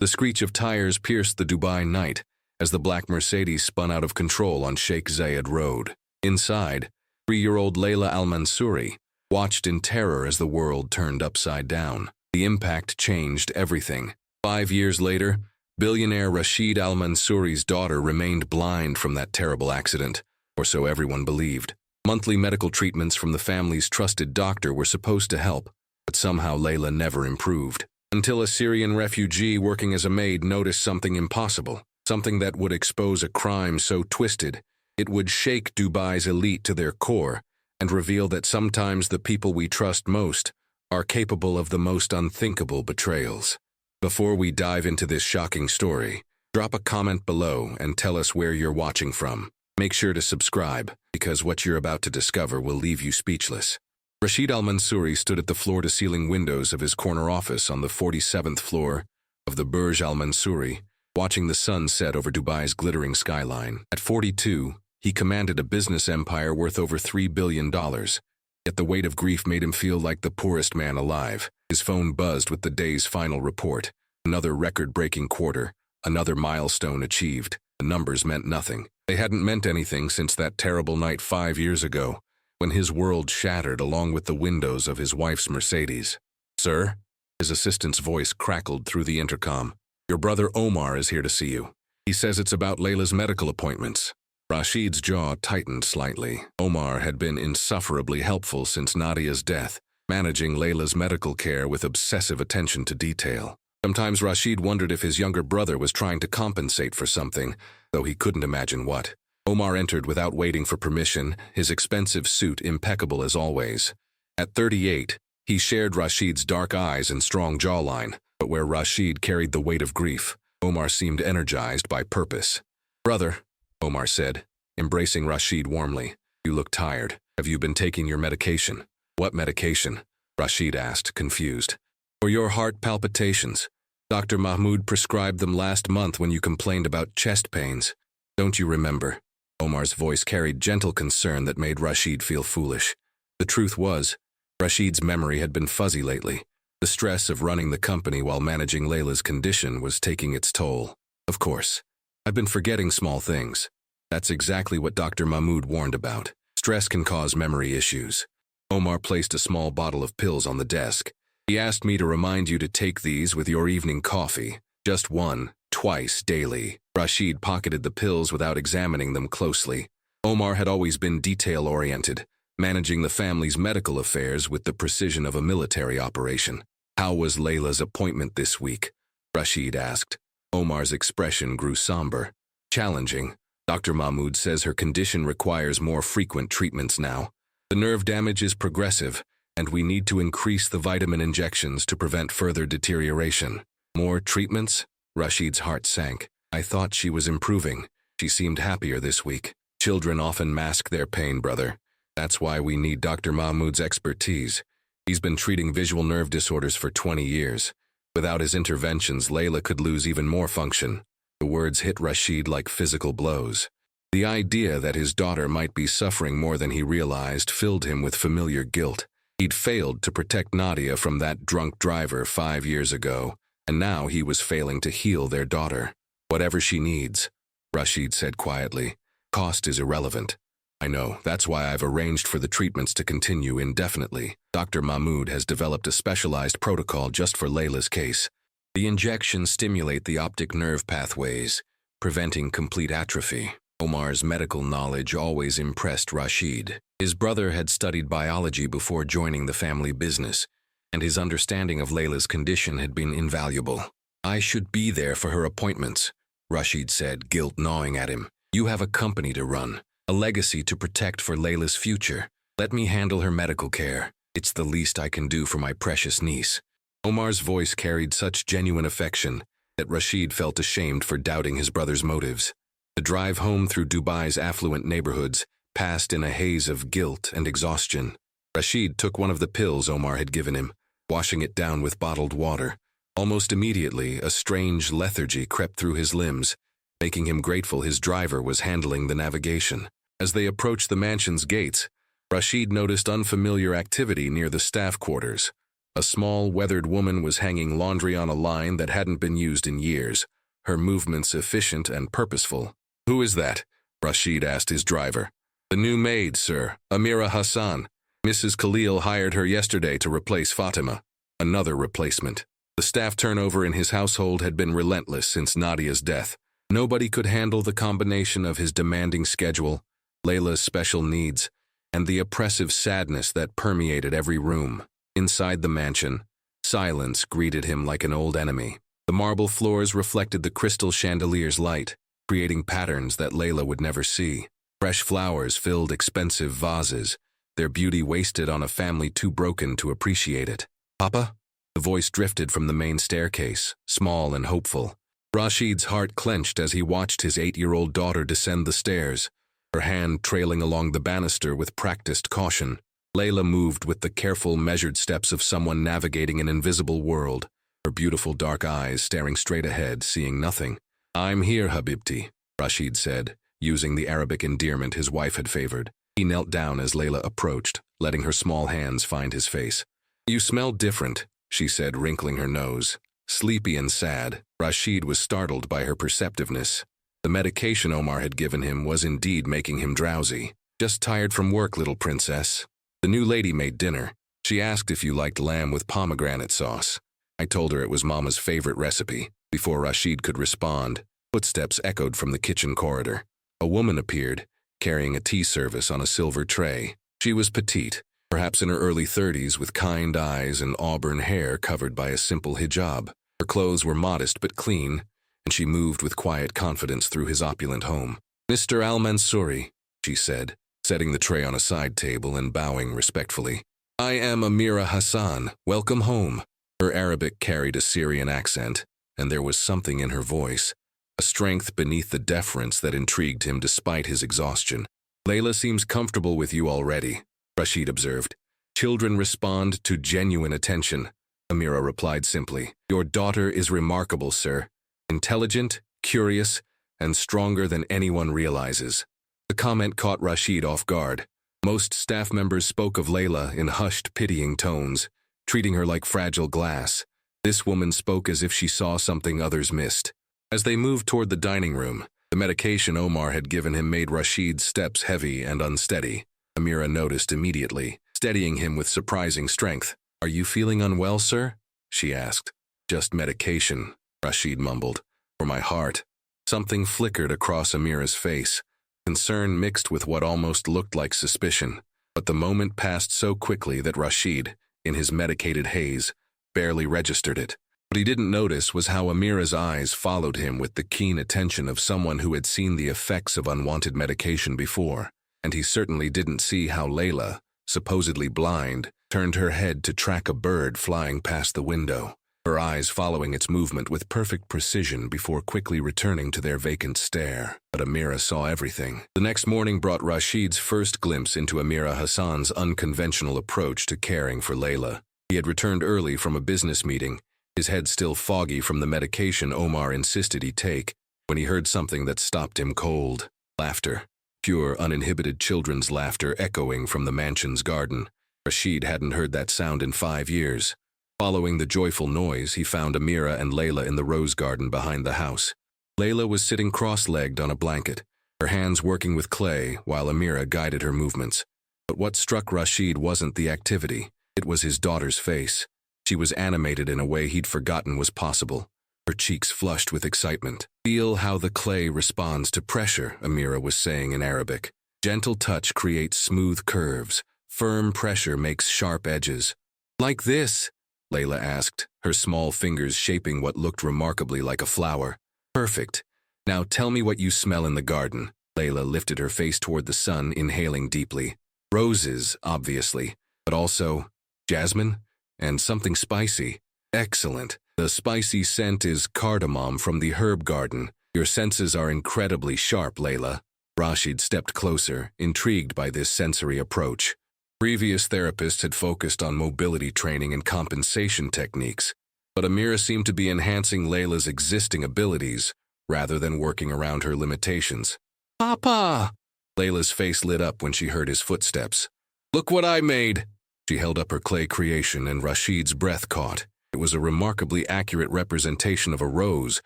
The screech of tires pierced the Dubai night as the black Mercedes spun out of control on Sheikh Zayed Road. Inside, 3-year-old Layla Al-Mansouri watched in terror as the world turned upside down. The impact changed everything. 5 years later, billionaire Rashid Al-Mansouri's daughter remained blind from that terrible accident, or so everyone believed. Monthly medical treatments from the family's trusted doctor were supposed to help, but somehow Layla never improved. Until a Syrian refugee working as a maid noticed something impossible, something that would expose a crime so twisted it would shake Dubai's elite to their core and reveal that sometimes the people we trust most are capable of the most unthinkable betrayals. Before we dive into this shocking story, drop a comment below and tell us where you're watching from. Make sure to subscribe, because what you're about to discover will leave you speechless. Rashid Al-Mansouri stood at the floor-to-ceiling windows of his corner office on the 47th floor of the Burj Al Mansouri, watching the sun set over Dubai's glittering skyline. At 42, he commanded a business empire worth over $3 billion. Yet the weight of grief made him feel like the poorest man alive. His phone buzzed with the day's final report. Another record-breaking quarter, another milestone achieved. The numbers meant nothing. They hadn't meant anything since that terrible night 5 years ago, when his world shattered along with the windows of his wife's Mercedes. "Sir?" His assistant's voice crackled through the intercom. "Your brother Omar is here to see you. He says it's about Layla's medical appointments." Rashid's jaw tightened slightly. Omar had been insufferably helpful since Nadia's death, managing Layla's medical care with obsessive attention to detail. Sometimes Rashid wondered if his younger brother was trying to compensate for something, though he couldn't imagine what. Omar entered without waiting for permission, his expensive suit impeccable as always. At 38, he shared Rashid's dark eyes and strong jawline, but where Rashid carried the weight of grief, Omar seemed energized by purpose. "Brother," Omar said, embracing Rashid warmly, "you look tired. Have you been taking your medication?" "What medication?" Rashid asked, confused. "For your heart palpitations. Dr. Mahmoud prescribed them last month when you complained about chest pains. Don't you remember?" Omar's voice carried gentle concern that made Rashid feel foolish. The truth was, Rashid's memory had been fuzzy lately. The stress of running the company while managing Layla's condition was taking its toll. "Of course. I've been forgetting small things." That's exactly what Dr. Mahmoud warned about. Stress can cause memory issues. Omar placed a small bottle of pills on the desk. "He asked me to remind you to take these with your evening coffee. Just one, twice daily." Rashid pocketed the pills without examining them closely. Omar had always been detail-oriented, managing the family's medical affairs with the precision of a military operation. "How was Layla's appointment this week?" Rashid asked. Omar's expression grew somber. "Challenging. Dr. Mahmoud says her condition requires more frequent treatments now. The nerve damage is progressive, and we need to increase the vitamin injections to prevent further deterioration." "More treatments?" Rashid's heart sank. "I thought she was improving. She seemed happier this week." "Children often mask their pain, brother. That's why we need Dr. Mahmoud's expertise. He's been treating visual nerve disorders for 20 years. Without his interventions, Layla could lose even more function." The words hit Rashid like physical blows. The idea that his daughter might be suffering more than he realized filled him with familiar guilt. He'd failed to protect Nadia from that drunk driver 5 years ago, and now he was failing to heal their daughter. "Whatever she needs," Rashid said quietly. "Cost is irrelevant." "I know. That's why I've arranged for the treatments to continue indefinitely. Dr. Mahmoud has developed a specialized protocol just for Layla's case. The injections stimulate the optic nerve pathways, preventing complete atrophy." Omar's medical knowledge always impressed Rashid. His brother had studied biology before joining the family business, and his understanding of Layla's condition had been invaluable. "I should be there for her appointments," Rashid said, guilt gnawing at him. "You have a company to run, a legacy to protect for Layla's future. Let me handle her medical care. It's the least I can do for my precious niece." Omar's voice carried such genuine affection that Rashid felt ashamed for doubting his brother's motives. The drive home through Dubai's affluent neighborhoods passed in a haze of guilt and exhaustion. Rashid took one of the pills Omar had given him, washing it down with bottled water. Almost immediately, a strange lethargy crept through his limbs, making him grateful his driver was handling the navigation. As they approached the mansion's gates, Rashid noticed unfamiliar activity near the staff quarters. A small, weathered woman was hanging laundry on a line that hadn't been used in years, her movements efficient and purposeful. "Who is that?" Rashid asked his driver. "The new maid, sir, Amira Hassan. Mrs. Khalil hired her yesterday to replace Fatima." Another replacement. The staff turnover in his household had been relentless since Nadia's death. Nobody could handle the combination of his demanding schedule, Layla's special needs, and the oppressive sadness that permeated every room. Inside the mansion, silence greeted him like an old enemy. The marble floors reflected the crystal chandelier's light, creating patterns that Layla would never see. Fresh flowers filled expensive vases, their beauty wasted on a family too broken to appreciate it. "Papa?" The voice drifted from the main staircase, small and hopeful. Rashid's heart clenched as he watched his 8-year-old daughter descend the stairs, her hand trailing along the banister with practiced caution. Layla moved with the careful, measured steps of someone navigating an invisible world, her beautiful dark eyes staring straight ahead, seeing nothing. "I'm here, Habibti," Rashid said, using the Arabic endearment his wife had favored. He knelt down as Layla approached, letting her small hands find his face. "You smell different," she said, wrinkling her nose. Sleepy and sad, Rashid was startled by her perceptiveness. The medication Omar had given him was indeed making him drowsy. "Just tired from work, little princess." The new lady made dinner. She asked if you liked lamb with pomegranate sauce. I told her it was Mama's favorite recipe. Before Rashid could respond, footsteps echoed from the kitchen corridor. A woman appeared, carrying a tea service on a silver tray. She was petite, perhaps in her early 30s, with kind eyes and auburn hair covered by a simple hijab. Her clothes were modest but clean, and she moved with quiet confidence through his opulent home. "Mr. Al-Mansouri," she said, setting the tray on a side table and bowing respectfully. "I am Amira Hassan. Welcome home." Her Arabic carried a Syrian accent, and there was something in her voice, a strength beneath the deference that intrigued him despite his exhaustion. "Layla seems comfortable with you already," Rashid observed. "Children respond to genuine attention." Amira replied simply, "Your daughter is remarkable, sir. Intelligent, curious, and stronger than anyone realizes." The comment caught Rashid off guard. Most staff members spoke of Layla in hushed, pitying tones, treating her like fragile glass. This woman spoke as if she saw something others missed. As they moved toward the dining room, the medication Omar had given him made Rashid's steps heavy and unsteady. Amira noticed immediately, steadying him with surprising strength. "Are you feeling unwell, sir?" she asked. "Just medication," Rashid mumbled. "For my heart." Something flickered across Amira's face, concern mixed with what almost looked like suspicion. But the moment passed so quickly that Rashid, in his medicated haze, barely registered it. What he didn't notice was how Amira's eyes followed him with the keen attention of someone who had seen the effects of unwanted medication before. And he certainly didn't see how Layla, supposedly blind, turned her head to track a bird flying past the window, her eyes following its movement with perfect precision before quickly returning to their vacant stare. But Amira saw everything. The next morning brought Rashid's first glimpse into Amira Hassan's unconventional approach to caring for Layla. He had returned early from a business meeting, his head still foggy from the medication Omar insisted he take, when he heard something that stopped him cold. Laughter. Pure, uninhibited children's laughter echoing from the mansion's garden. Rashid hadn't heard that sound in 5 years. Following the joyful noise, he found Amira and Layla in the rose garden behind the house. Layla was sitting cross-legged on a blanket, her hands working with clay while Amira guided her movements. But what struck Rashid wasn't the activity, it was his daughter's face. She was animated in a way he'd forgotten was possible, her cheeks flushed with excitement. "Feel how the clay responds to pressure," Amira was saying in Arabic. "Gentle touch creates smooth curves. Firm pressure makes sharp edges." "Like this?" Layla asked, her small fingers shaping what looked remarkably like a flower. "Perfect. Now tell me what you smell in the garden." Layla lifted her face toward the sun, inhaling deeply. "Roses, obviously, but also jasmine and something spicy." "Excellent. The spicy scent is cardamom from the herb garden. Your senses are incredibly sharp, Layla." Rashid stepped closer, intrigued by this sensory approach. Previous therapists had focused on mobility training and compensation techniques, but Amira seemed to be enhancing Layla's existing abilities rather than working around her limitations. "Papa!" Layla's face lit up when she heard his footsteps. "Look what I made!" She held up her clay creation and Rashid's breath caught. It was a remarkably accurate representation of a rose,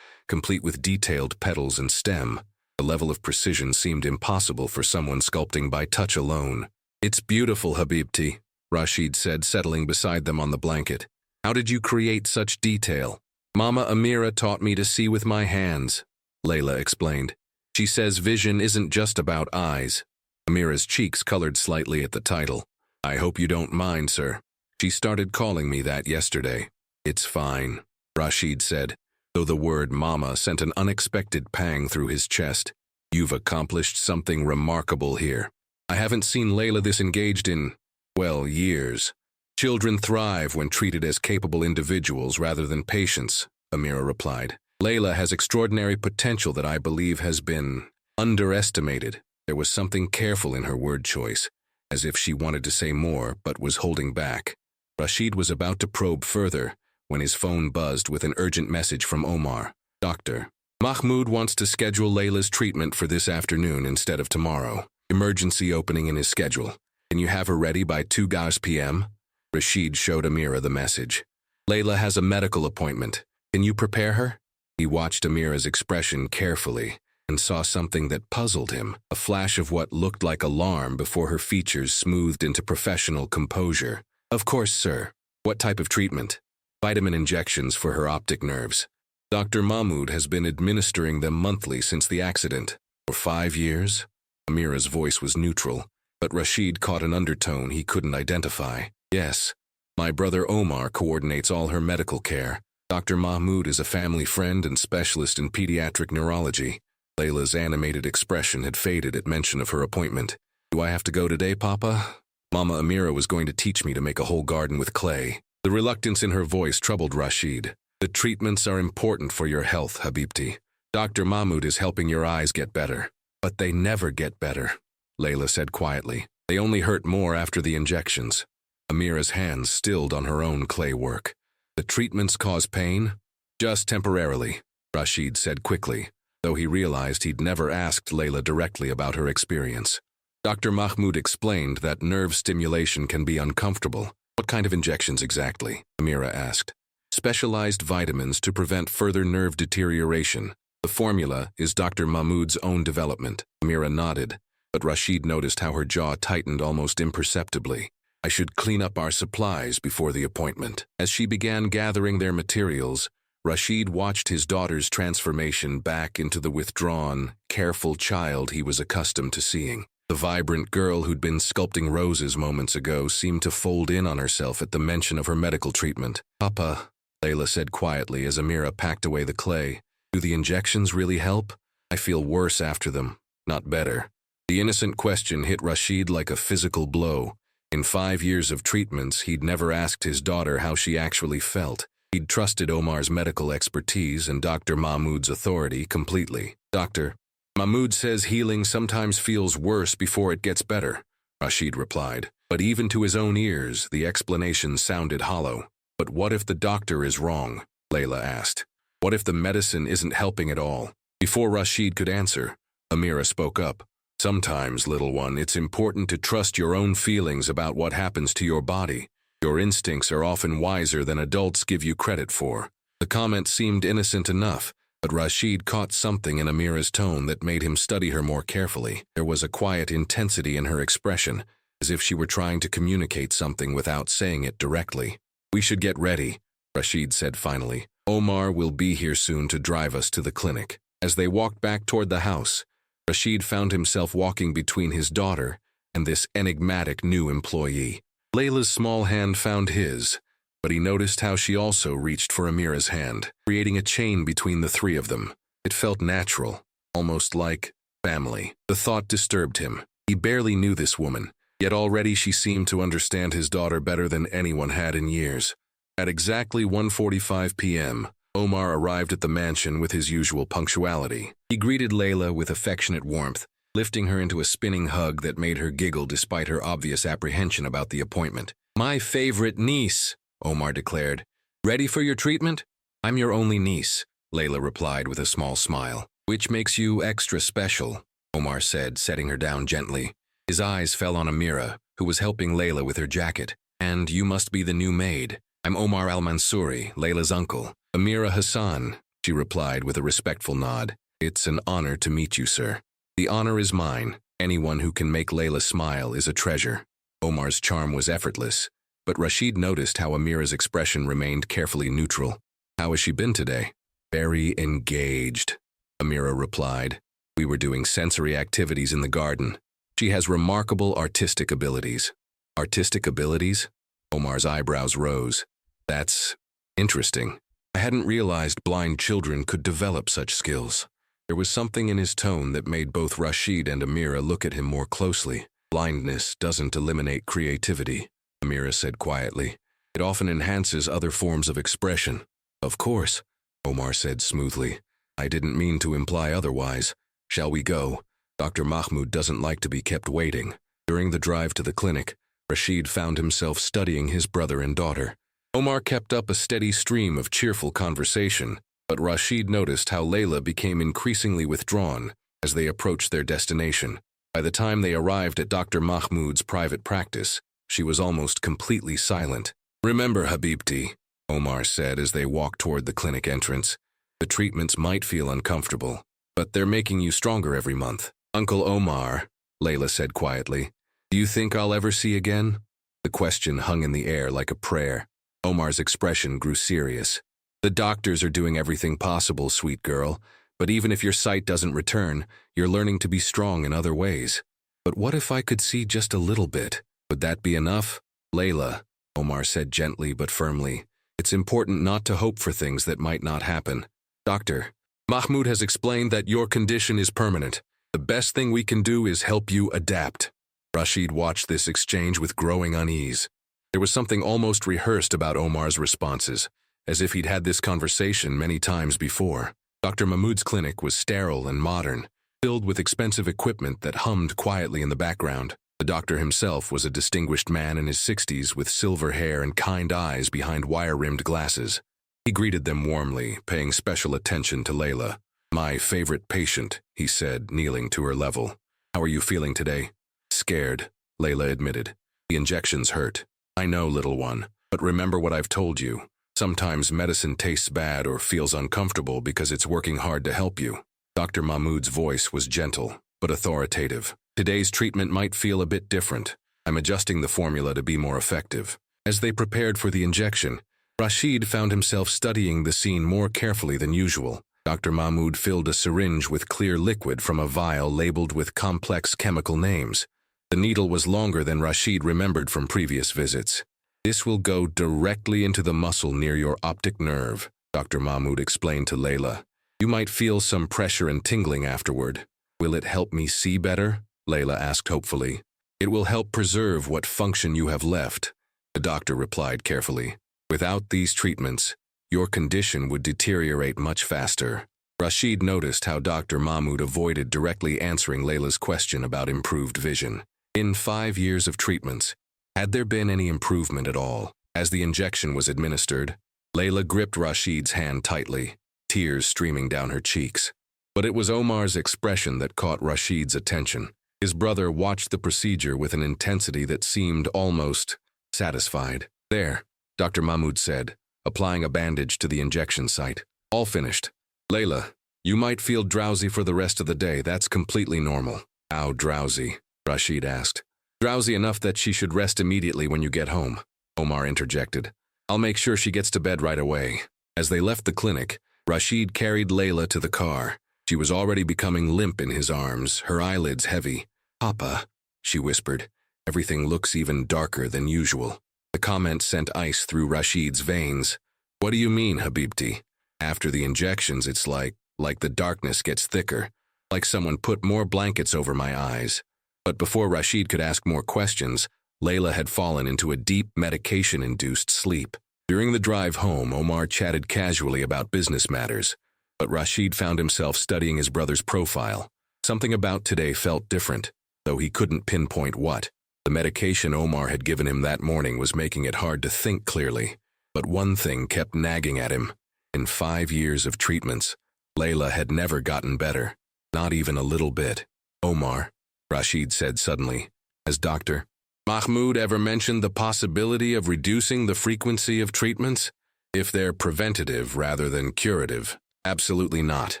complete with detailed petals and stem. The level of precision seemed impossible for someone sculpting by touch alone. "It's beautiful, Habibti," Rashid said, settling beside them on the blanket. "How did you create such detail?" "Mama Amira taught me to see with my hands," Layla explained. "She says vision isn't just about eyes." Amira's cheeks colored slightly at the title. "I hope you don't mind, sir. She started calling me that yesterday." "It's fine," Rashid said, though the word mama sent an unexpected pang through his chest. "You've accomplished something remarkable here. I haven't seen Layla this engaged in, well, years." "Children thrive when treated as capable individuals rather than patients," Amira replied. "Layla has extraordinary potential that I believe has been underestimated." There was something careful in her word choice, as if she wanted to say more but was holding back. Rashid was about to probe further when his phone buzzed with an urgent message from Omar. "Doctor, Mahmoud wants to schedule Layla's treatment for this afternoon instead of tomorrow. Emergency opening in his schedule. Can you have her ready by 2 p.m.? Rashid showed Amira the message. "Layla has a medical appointment. Can you prepare her?" He watched Amira's expression carefully and saw something that puzzled him, a flash of what looked like alarm before her features smoothed into professional composure. "Of course, sir. What type of treatment?" "Vitamin injections for her optic nerves. Dr. Mahmoud has been administering them monthly since the accident." "For 5 years?" Amira's voice was neutral, but Rashid caught an undertone he couldn't identify. "Yes. My brother Omar coordinates all her medical care. Dr. Mahmoud is a family friend and specialist in pediatric neurology." Layla's animated expression had faded at mention of her appointment. "Do I have to go today, Papa? Mama Amira was going to teach me to make a whole garden with clay." The reluctance in her voice troubled Rashid. "The treatments are important for your health, Habibti. Dr. Mahmoud is helping your eyes get better." "But they never get better," Layla said quietly. "They only hurt more after the injections." Amira's hands stilled on her own clay work. "The treatments cause pain?" "Just temporarily," Rashid said quickly, though he realized he'd never asked Layla directly about her experience. Dr. Mahmoud explained that nerve stimulation can be uncomfortable. "What kind of injections exactly?" Amira asked. "Specialized vitamins to prevent further nerve deterioration. The formula is Dr. Mahmoud's own development." Amira nodded, but Rashid noticed how her jaw tightened almost imperceptibly. "I should clean up our supplies before the appointment." As she began gathering their materials, Rashid watched his daughter's transformation back into the withdrawn, careful child he was accustomed to seeing. The vibrant girl who'd been sculpting roses moments ago seemed to fold in on herself at the mention of her medical treatment. "Papa," Layla said quietly as Amira packed away the clay, "do the injections really help? I feel worse after them, not better." The innocent question hit Rashid like a physical blow. In 5 years of treatments, he'd never asked his daughter how she actually felt. He'd trusted Omar's medical expertise and Dr. Mahmoud's authority completely. "Doctor, Mahmoud says healing sometimes feels worse before it gets better," Rashid replied. But even to his own ears, the explanation sounded hollow. "But what if the doctor is wrong?" Layla asked. "What if the medicine isn't helping at all?" Before Rashid could answer, Amira spoke up. "Sometimes, little one, it's important to trust your own feelings about what happens to your body. Your instincts are often wiser than adults give you credit for." The comment seemed innocent enough, but Rashid caught something in Amira's tone that made him study her more carefully. There was a quiet intensity in her expression, as if she were trying to communicate something without saying it directly. "We should get ready," Rashid said finally. "Omar will be here soon to drive us to the clinic." As they walked back toward the house, Rashid found himself walking between his daughter and this enigmatic new employee. Layla's small hand found his, but he noticed how she also reached for Amira's hand, creating a chain between the three of them. It felt natural, almost like family. The thought disturbed him. He barely knew this woman, yet already she seemed to understand his daughter better than anyone had in years. At exactly 1:45 p.m., Omar arrived at the mansion with his usual punctuality. He greeted Layla with affectionate warmth, lifting her into a spinning hug that made her giggle despite her obvious apprehension about the appointment. "My favorite niece," Omar declared. "Ready for your treatment?" "I'm your only niece," Layla replied with a small smile. "Which makes you extra special," Omar said, setting her down gently. His eyes fell on Amira, who was helping Layla with her jacket. And you must be the new maid. I'm Omar Al-Mansouri, Layla's uncle. Amira Hassan, she replied with a respectful nod. It's an honor to meet you, sir. The honor is mine. Anyone who can make Layla smile is a treasure. Omar's charm was effortless, but Rashid noticed how Amira's expression remained carefully neutral. How has she been today? Very engaged, Amira replied. We were doing sensory activities in the garden. She has remarkable artistic abilities. Artistic abilities? Omar's eyebrows rose. That's interesting. I hadn't realized blind children could develop such skills. There was something in his tone that made both Rashid and Amira look at him more closely. Blindness doesn't eliminate creativity, Amira said quietly. It often enhances other forms of expression. Of course, Omar said smoothly. I didn't mean to imply otherwise. Shall we go? Dr. Mahmoud doesn't like to be kept waiting. During the drive to the clinic, Rashid found himself studying his brother and daughter. Omar kept up a steady stream of cheerful conversation, but Rashid noticed how Layla became increasingly withdrawn as they approached their destination. By the time they arrived at Dr. Mahmoud's private practice, she was almost completely silent. Remember, Habibti, Omar said as they walked toward the clinic entrance. The treatments might feel uncomfortable, but they're making you stronger every month. Uncle Omar, Layla said quietly, do you think I'll ever see again? The question hung in the air like a prayer. Omar's expression grew serious. The doctors are doing everything possible, sweet girl, but even if your sight doesn't return, you're learning to be strong in other ways. But what if I could see just a little bit? Would that be enough? Layla, Omar said gently but firmly, it's important not to hope for things that might not happen. Doctor, Mahmoud has explained that your condition is permanent. The best thing we can do is help you adapt. Rashid watched this exchange with growing unease. There was something almost rehearsed about Omar's responses, as if he'd had this conversation many times before. Dr. Mahmoud's clinic was sterile and modern, filled with expensive equipment that hummed quietly in the background. The doctor himself was a distinguished man in his 60s with silver hair and kind eyes behind wire-rimmed glasses. He greeted them warmly, paying special attention to Layla. My favorite patient, he said, kneeling to her level. How are you feeling today? Scared, Layla admitted. The injections hurt. I know, little one, but remember what I've told you. Sometimes medicine tastes bad or feels uncomfortable because it's working hard to help you. Dr. Mahmoud's voice was gentle, but authoritative. Today's treatment might feel a bit different. I'm adjusting the formula to be more effective. As they prepared for the injection, Rashid found himself studying the scene more carefully than usual. Dr. Mahmoud filled a syringe with clear liquid from a vial labeled with complex chemical names. The needle was longer than Rashid remembered from previous visits. This will go directly into the muscle near your optic nerve, Dr. Mahmoud explained to Layla. You might feel some pressure and tingling afterward. Will it help me see better? Layla asked hopefully. It will help preserve what function you have left, the doctor replied carefully. Without these treatments, your condition would deteriorate much faster. Rashid noticed how Dr. Mahmoud avoided directly answering Layla's question about improved vision. In 5 years of treatments, had there been any improvement at all? As the injection was administered, Layla gripped Rashid's hand tightly, tears streaming down her cheeks. But it was Omar's expression that caught Rashid's attention. His brother watched the procedure with an intensity that seemed almost satisfied. There, Dr. Mahmoud said, applying a bandage to the injection site. All finished. Layla, you might feel drowsy for the rest of the day. That's completely normal. How drowsy? Rashid asked. Drowsy enough that she should rest immediately when you get home, Omar interjected. I'll make sure she gets to bed right away. As they left the clinic, Rashid carried Layla to the car. She was already becoming limp in his arms, her eyelids heavy. Papa, she whispered, everything looks even darker than usual. The comment sent ice through Rashid's veins. What do you mean, Habibti? After the injections, it's like the darkness gets thicker, like someone put more blankets over my eyes. But before Rashid could ask more questions, Layla had fallen into a deep medication-induced sleep. During the drive home, Omar chatted casually about business matters, but Rashid found himself studying his brother's profile. Something about today felt different, though he couldn't pinpoint what. The medication Omar had given him that morning was making it hard to think clearly, but one thing kept nagging at him. In 5 years of treatments, Layla had never gotten better, not even a little bit. Omar, Rashid said suddenly, as doctor, Mahmoud ever mentioned the possibility of reducing the frequency of treatments? If they're preventative rather than curative? Absolutely not,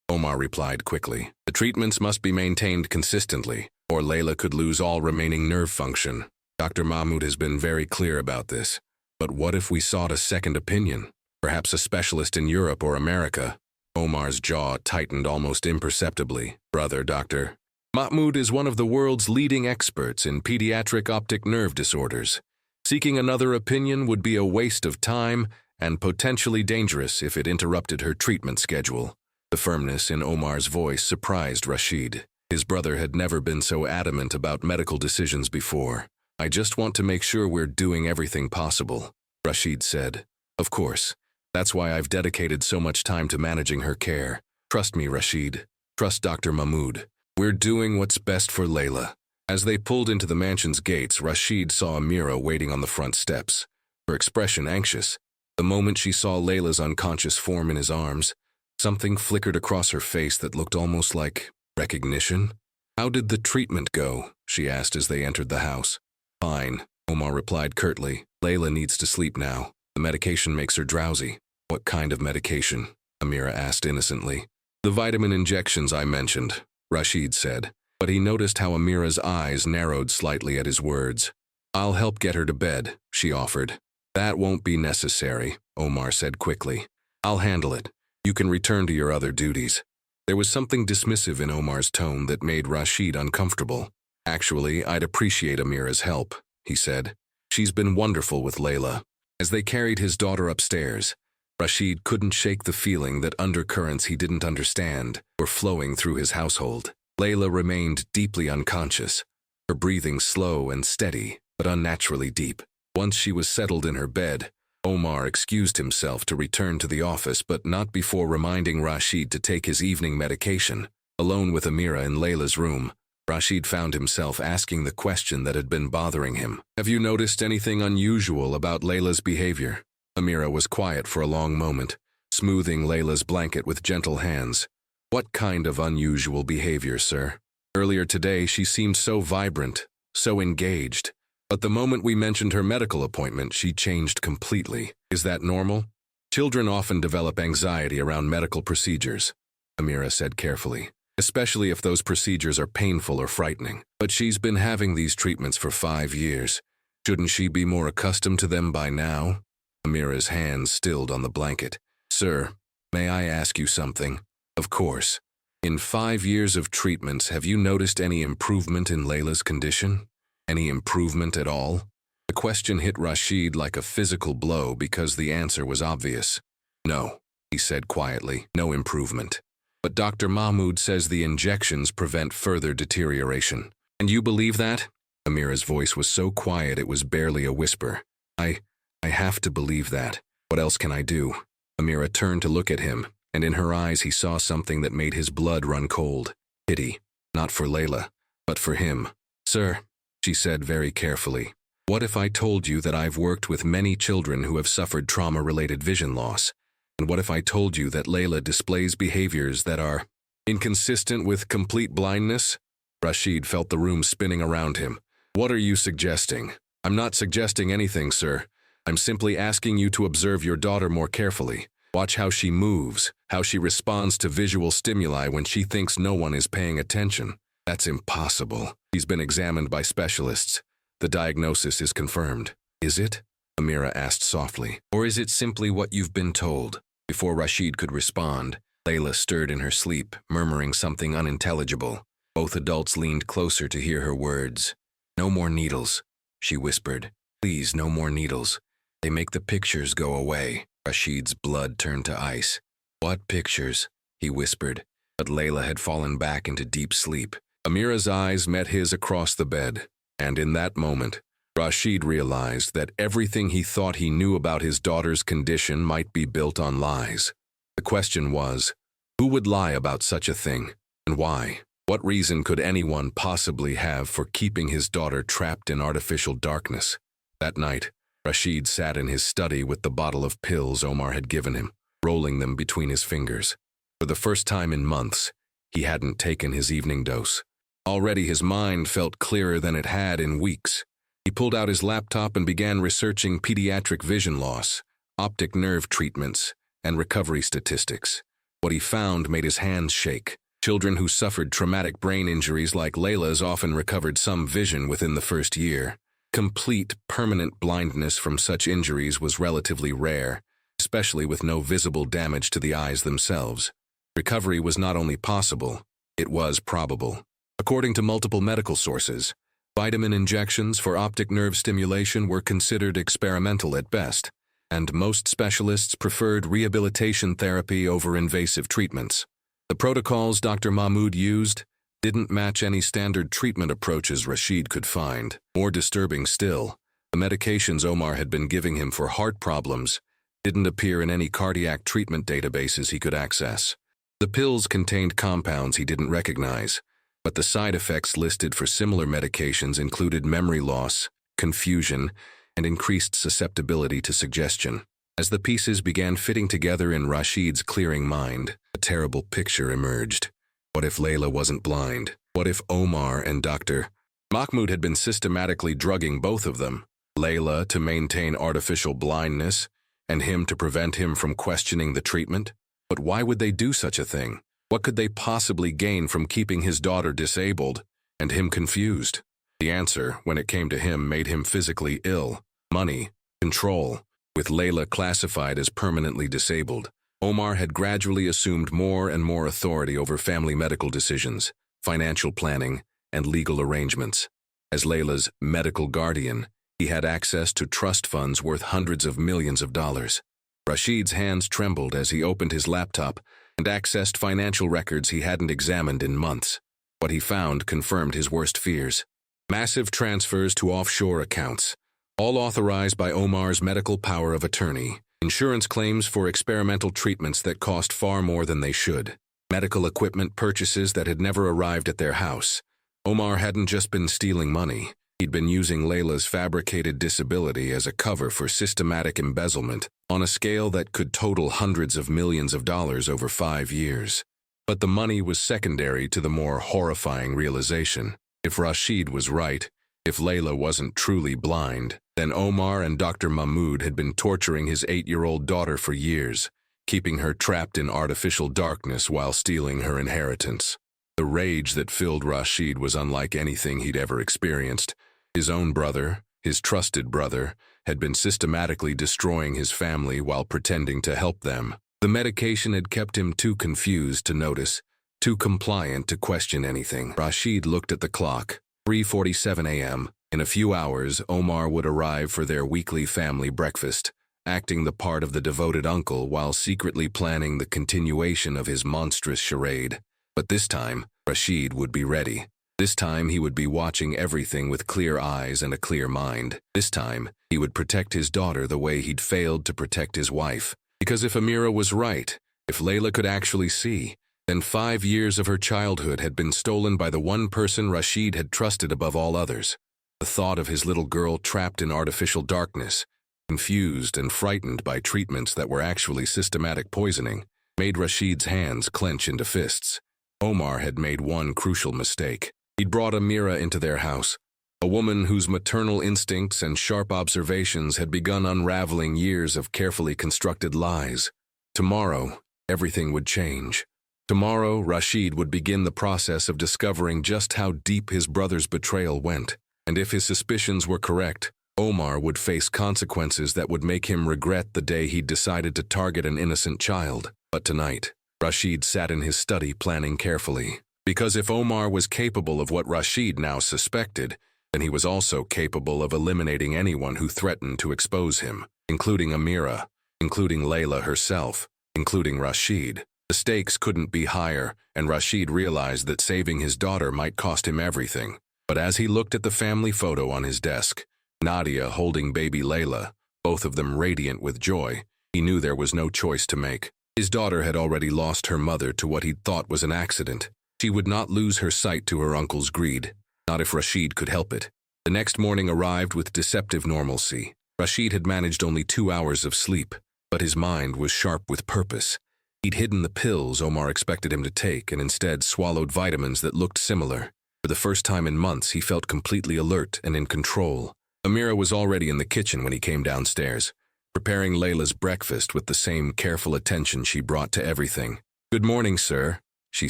Omar replied quickly. The treatments must be maintained consistently, or Layla could lose all remaining nerve function. Dr. Mahmoud has been very clear about this. But what if we sought a second opinion? Perhaps a specialist in Europe or America? Omar's jaw tightened almost imperceptibly. Brother, doctor. Mahmoud is one of the world's leading experts in pediatric optic nerve disorders. Seeking another opinion would be a waste of time and potentially dangerous if it interrupted her treatment schedule. The firmness in Omar's voice surprised Rashid. His brother had never been so adamant about medical decisions before. I just want to make sure we're doing everything possible, Rashid said. Of course. That's why I've dedicated so much time to managing her care. Trust me, Rashid. Trust Dr. Mahmoud. We're doing what's best for Layla. As they pulled into the mansion's gates, Rashid saw Amira waiting on the front steps, her expression anxious. The moment she saw Layla's unconscious form in his arms, something flickered across her face that looked almost like recognition. How did the treatment go? She asked as they entered the house. Fine, Omar replied curtly. Layla needs to sleep now. The medication makes her drowsy. What kind of medication? Amira asked innocently. The vitamin injections I mentioned, Rashid said, but he noticed how Amira's eyes narrowed slightly at his words. I'll help get her to bed, she offered. That won't be necessary, Omar said quickly. I'll handle it. You can return to your other duties. There was something dismissive in Omar's tone that made Rashid uncomfortable. Actually, I'd appreciate Amira's help, he said. She's been wonderful with Layla. As they carried his daughter upstairs, Rashid couldn't shake the feeling that undercurrents he didn't understand were flowing through his household. Layla remained deeply unconscious, her breathing slow and steady, but unnaturally deep. Once she was settled in her bed, Omar excused himself to return to the office, but not before reminding Rashid to take his evening medication. Alone with Amira in Layla's room, Rashid found himself asking the question that had been bothering him. Have you noticed anything unusual about Layla's behavior? Amira was quiet for a long moment, smoothing Layla's blanket with gentle hands. What kind of unusual behavior, sir? Earlier today, she seemed so vibrant, so engaged. But the moment we mentioned her medical appointment, she changed completely. Is that normal? Children often develop anxiety around medical procedures, Amira said carefully, especially if those procedures are painful or frightening. But she's been having these treatments for 5 years. Shouldn't she be more accustomed to them by now? Amira's hands stilled on the blanket. Sir, may I ask you something? Of course. In 5 years of treatments, have you noticed any improvement in Layla's condition? Any improvement at all? The question hit Rashid like a physical blow because the answer was obvious. No, he said quietly, no improvement. But Dr. Mahmoud says the injections prevent further deterioration. And you believe that? Amira's voice was so quiet it was barely a whisper. I have to believe that. What else can I do? Amira turned to look at him, and in her eyes he saw something that made his blood run cold. Pity, not for Layla, but for him. Sir, she said very carefully, what if I told you that I've worked with many children who have suffered trauma-related vision loss? And what if I told you that Layla displays behaviors that are inconsistent with complete blindness? Rashid felt the room spinning around him. What are you suggesting? I'm not suggesting anything, sir. I'm simply asking you to observe your daughter more carefully. Watch how she moves, how she responds to visual stimuli when she thinks no one is paying attention. That's impossible. She's been examined by specialists. The diagnosis is confirmed. Is it? Amira asked softly. Or is it simply what you've been told? Before Rashid could respond, Layla stirred in her sleep, murmuring something unintelligible. Both adults leaned closer to hear her words. No more needles, she whispered. Please, no more needles. They make the pictures go away. Rashid's blood turned to ice. What pictures? He whispered, but Layla had fallen back into deep sleep. Amira's eyes met his across the bed, and in that moment, Rashid realized that everything he thought he knew about his daughter's condition might be built on lies. The question was, who would lie about such a thing, and why? What reason could anyone possibly have for keeping his daughter trapped in artificial darkness? That night, Rashid sat in his study with the bottle of pills Omar had given him, rolling them between his fingers. For the first time in months, he hadn't taken his evening dose. Already his mind felt clearer than it had in weeks. He pulled out his laptop and began researching pediatric vision loss, optic nerve treatments, and recovery statistics. What he found made his hands shake. Children who suffered traumatic brain injuries like Layla's often recovered some vision within the first year. Complete, permanent blindness from such injuries was relatively rare, especially with no visible damage to the eyes themselves. Recovery was not only possible, it was probable. According to multiple medical sources, vitamin injections for optic nerve stimulation were considered experimental at best, and most specialists preferred rehabilitation therapy over invasive treatments. The protocols Dr. Mahmoud used didn't match any standard treatment approaches Rashid could find. More disturbing still, the medications Omar had been giving him for heart problems didn't appear in any cardiac treatment databases he could access. The pills contained compounds he didn't recognize, but the side effects listed for similar medications included memory loss, confusion, and increased susceptibility to suggestion. As the pieces began fitting together in Rashid's clearing mind, a terrible picture emerged. What if Layla wasn't blind? What if Omar and Dr. Mahmoud had been systematically drugging both of them? Layla to maintain artificial blindness, and him to prevent him from questioning the treatment? But why would they do such a thing? What could they possibly gain from keeping his daughter disabled and him confused? The answer, when it came to him, made him physically ill. Money, control. With Layla classified as permanently disabled, Omar had gradually assumed more and more authority over family medical decisions, financial planning, and legal arrangements. As Layla's medical guardian, he had access to trust funds worth hundreds of millions of dollars. Rashid's hands trembled as he opened his laptop and accessed financial records he hadn't examined in months. What he found confirmed his worst fears. Massive transfers to offshore accounts, all authorized by Omar's medical power of attorney. Insurance claims for experimental treatments that cost far more than they should. Medical equipment purchases that had never arrived at their house. Omar hadn't just been stealing money. He'd been using Layla's fabricated disability as a cover for systematic embezzlement on a scale that could total hundreds of millions of dollars over 5 years. But the money was secondary to the more horrifying realization. If Rashid was right, if Layla wasn't truly blind, then Omar and Dr. Mahmoud had been torturing his 8-year-old daughter for years, keeping her trapped in artificial darkness while stealing her inheritance. The rage that filled Rashid was unlike anything he'd ever experienced. His own brother, his trusted brother, had been systematically destroying his family while pretending to help them. The medication had kept him too confused to notice, too compliant to question anything. Rashid looked at the clock. 3:47 a.m. In a few hours, Omar would arrive for their weekly family breakfast, acting the part of the devoted uncle while secretly planning the continuation of his monstrous charade. But this time, Rashid would be ready. This time he would be watching everything with clear eyes and a clear mind. This time, he would protect his daughter the way he'd failed to protect his wife. Because if Amira was right, if Layla could actually see, then 5 years of her childhood had been stolen by the one person Rashid had trusted above all others. The thought of his little girl trapped in artificial darkness, confused and frightened by treatments that were actually systematic poisoning, made Rashid's hands clench into fists. Omar had made one crucial mistake. He'd brought Amira into their house, a woman whose maternal instincts and sharp observations had begun unraveling years of carefully constructed lies. Tomorrow, everything would change. Tomorrow, Rashid would begin the process of discovering just how deep his brother's betrayal went. And if his suspicions were correct, Omar would face consequences that would make him regret the day he'd decided to target an innocent child. But tonight, Rashid sat in his study planning carefully. Because if Omar was capable of what Rashid now suspected, then he was also capable of eliminating anyone who threatened to expose him, including Amira, including Layla herself, including Rashid. The stakes couldn't be higher, and Rashid realized that saving his daughter might cost him everything. But as he looked at the family photo on his desk, Nadia holding baby Layla, both of them radiant with joy, he knew there was no choice to make. His daughter had already lost her mother to what he'd thought was an accident. She would not lose her sight to her uncle's greed, not if Rashid could help it. The next morning arrived with deceptive normalcy. Rashid had managed only 2 hours of sleep, but his mind was sharp with purpose. He'd hidden the pills Omar expected him to take and instead swallowed vitamins that looked similar. For the first time in months, he felt completely alert and in control. Amira was already in the kitchen when he came downstairs, preparing Layla's breakfast with the same careful attention she brought to everything. "Good morning, sir," she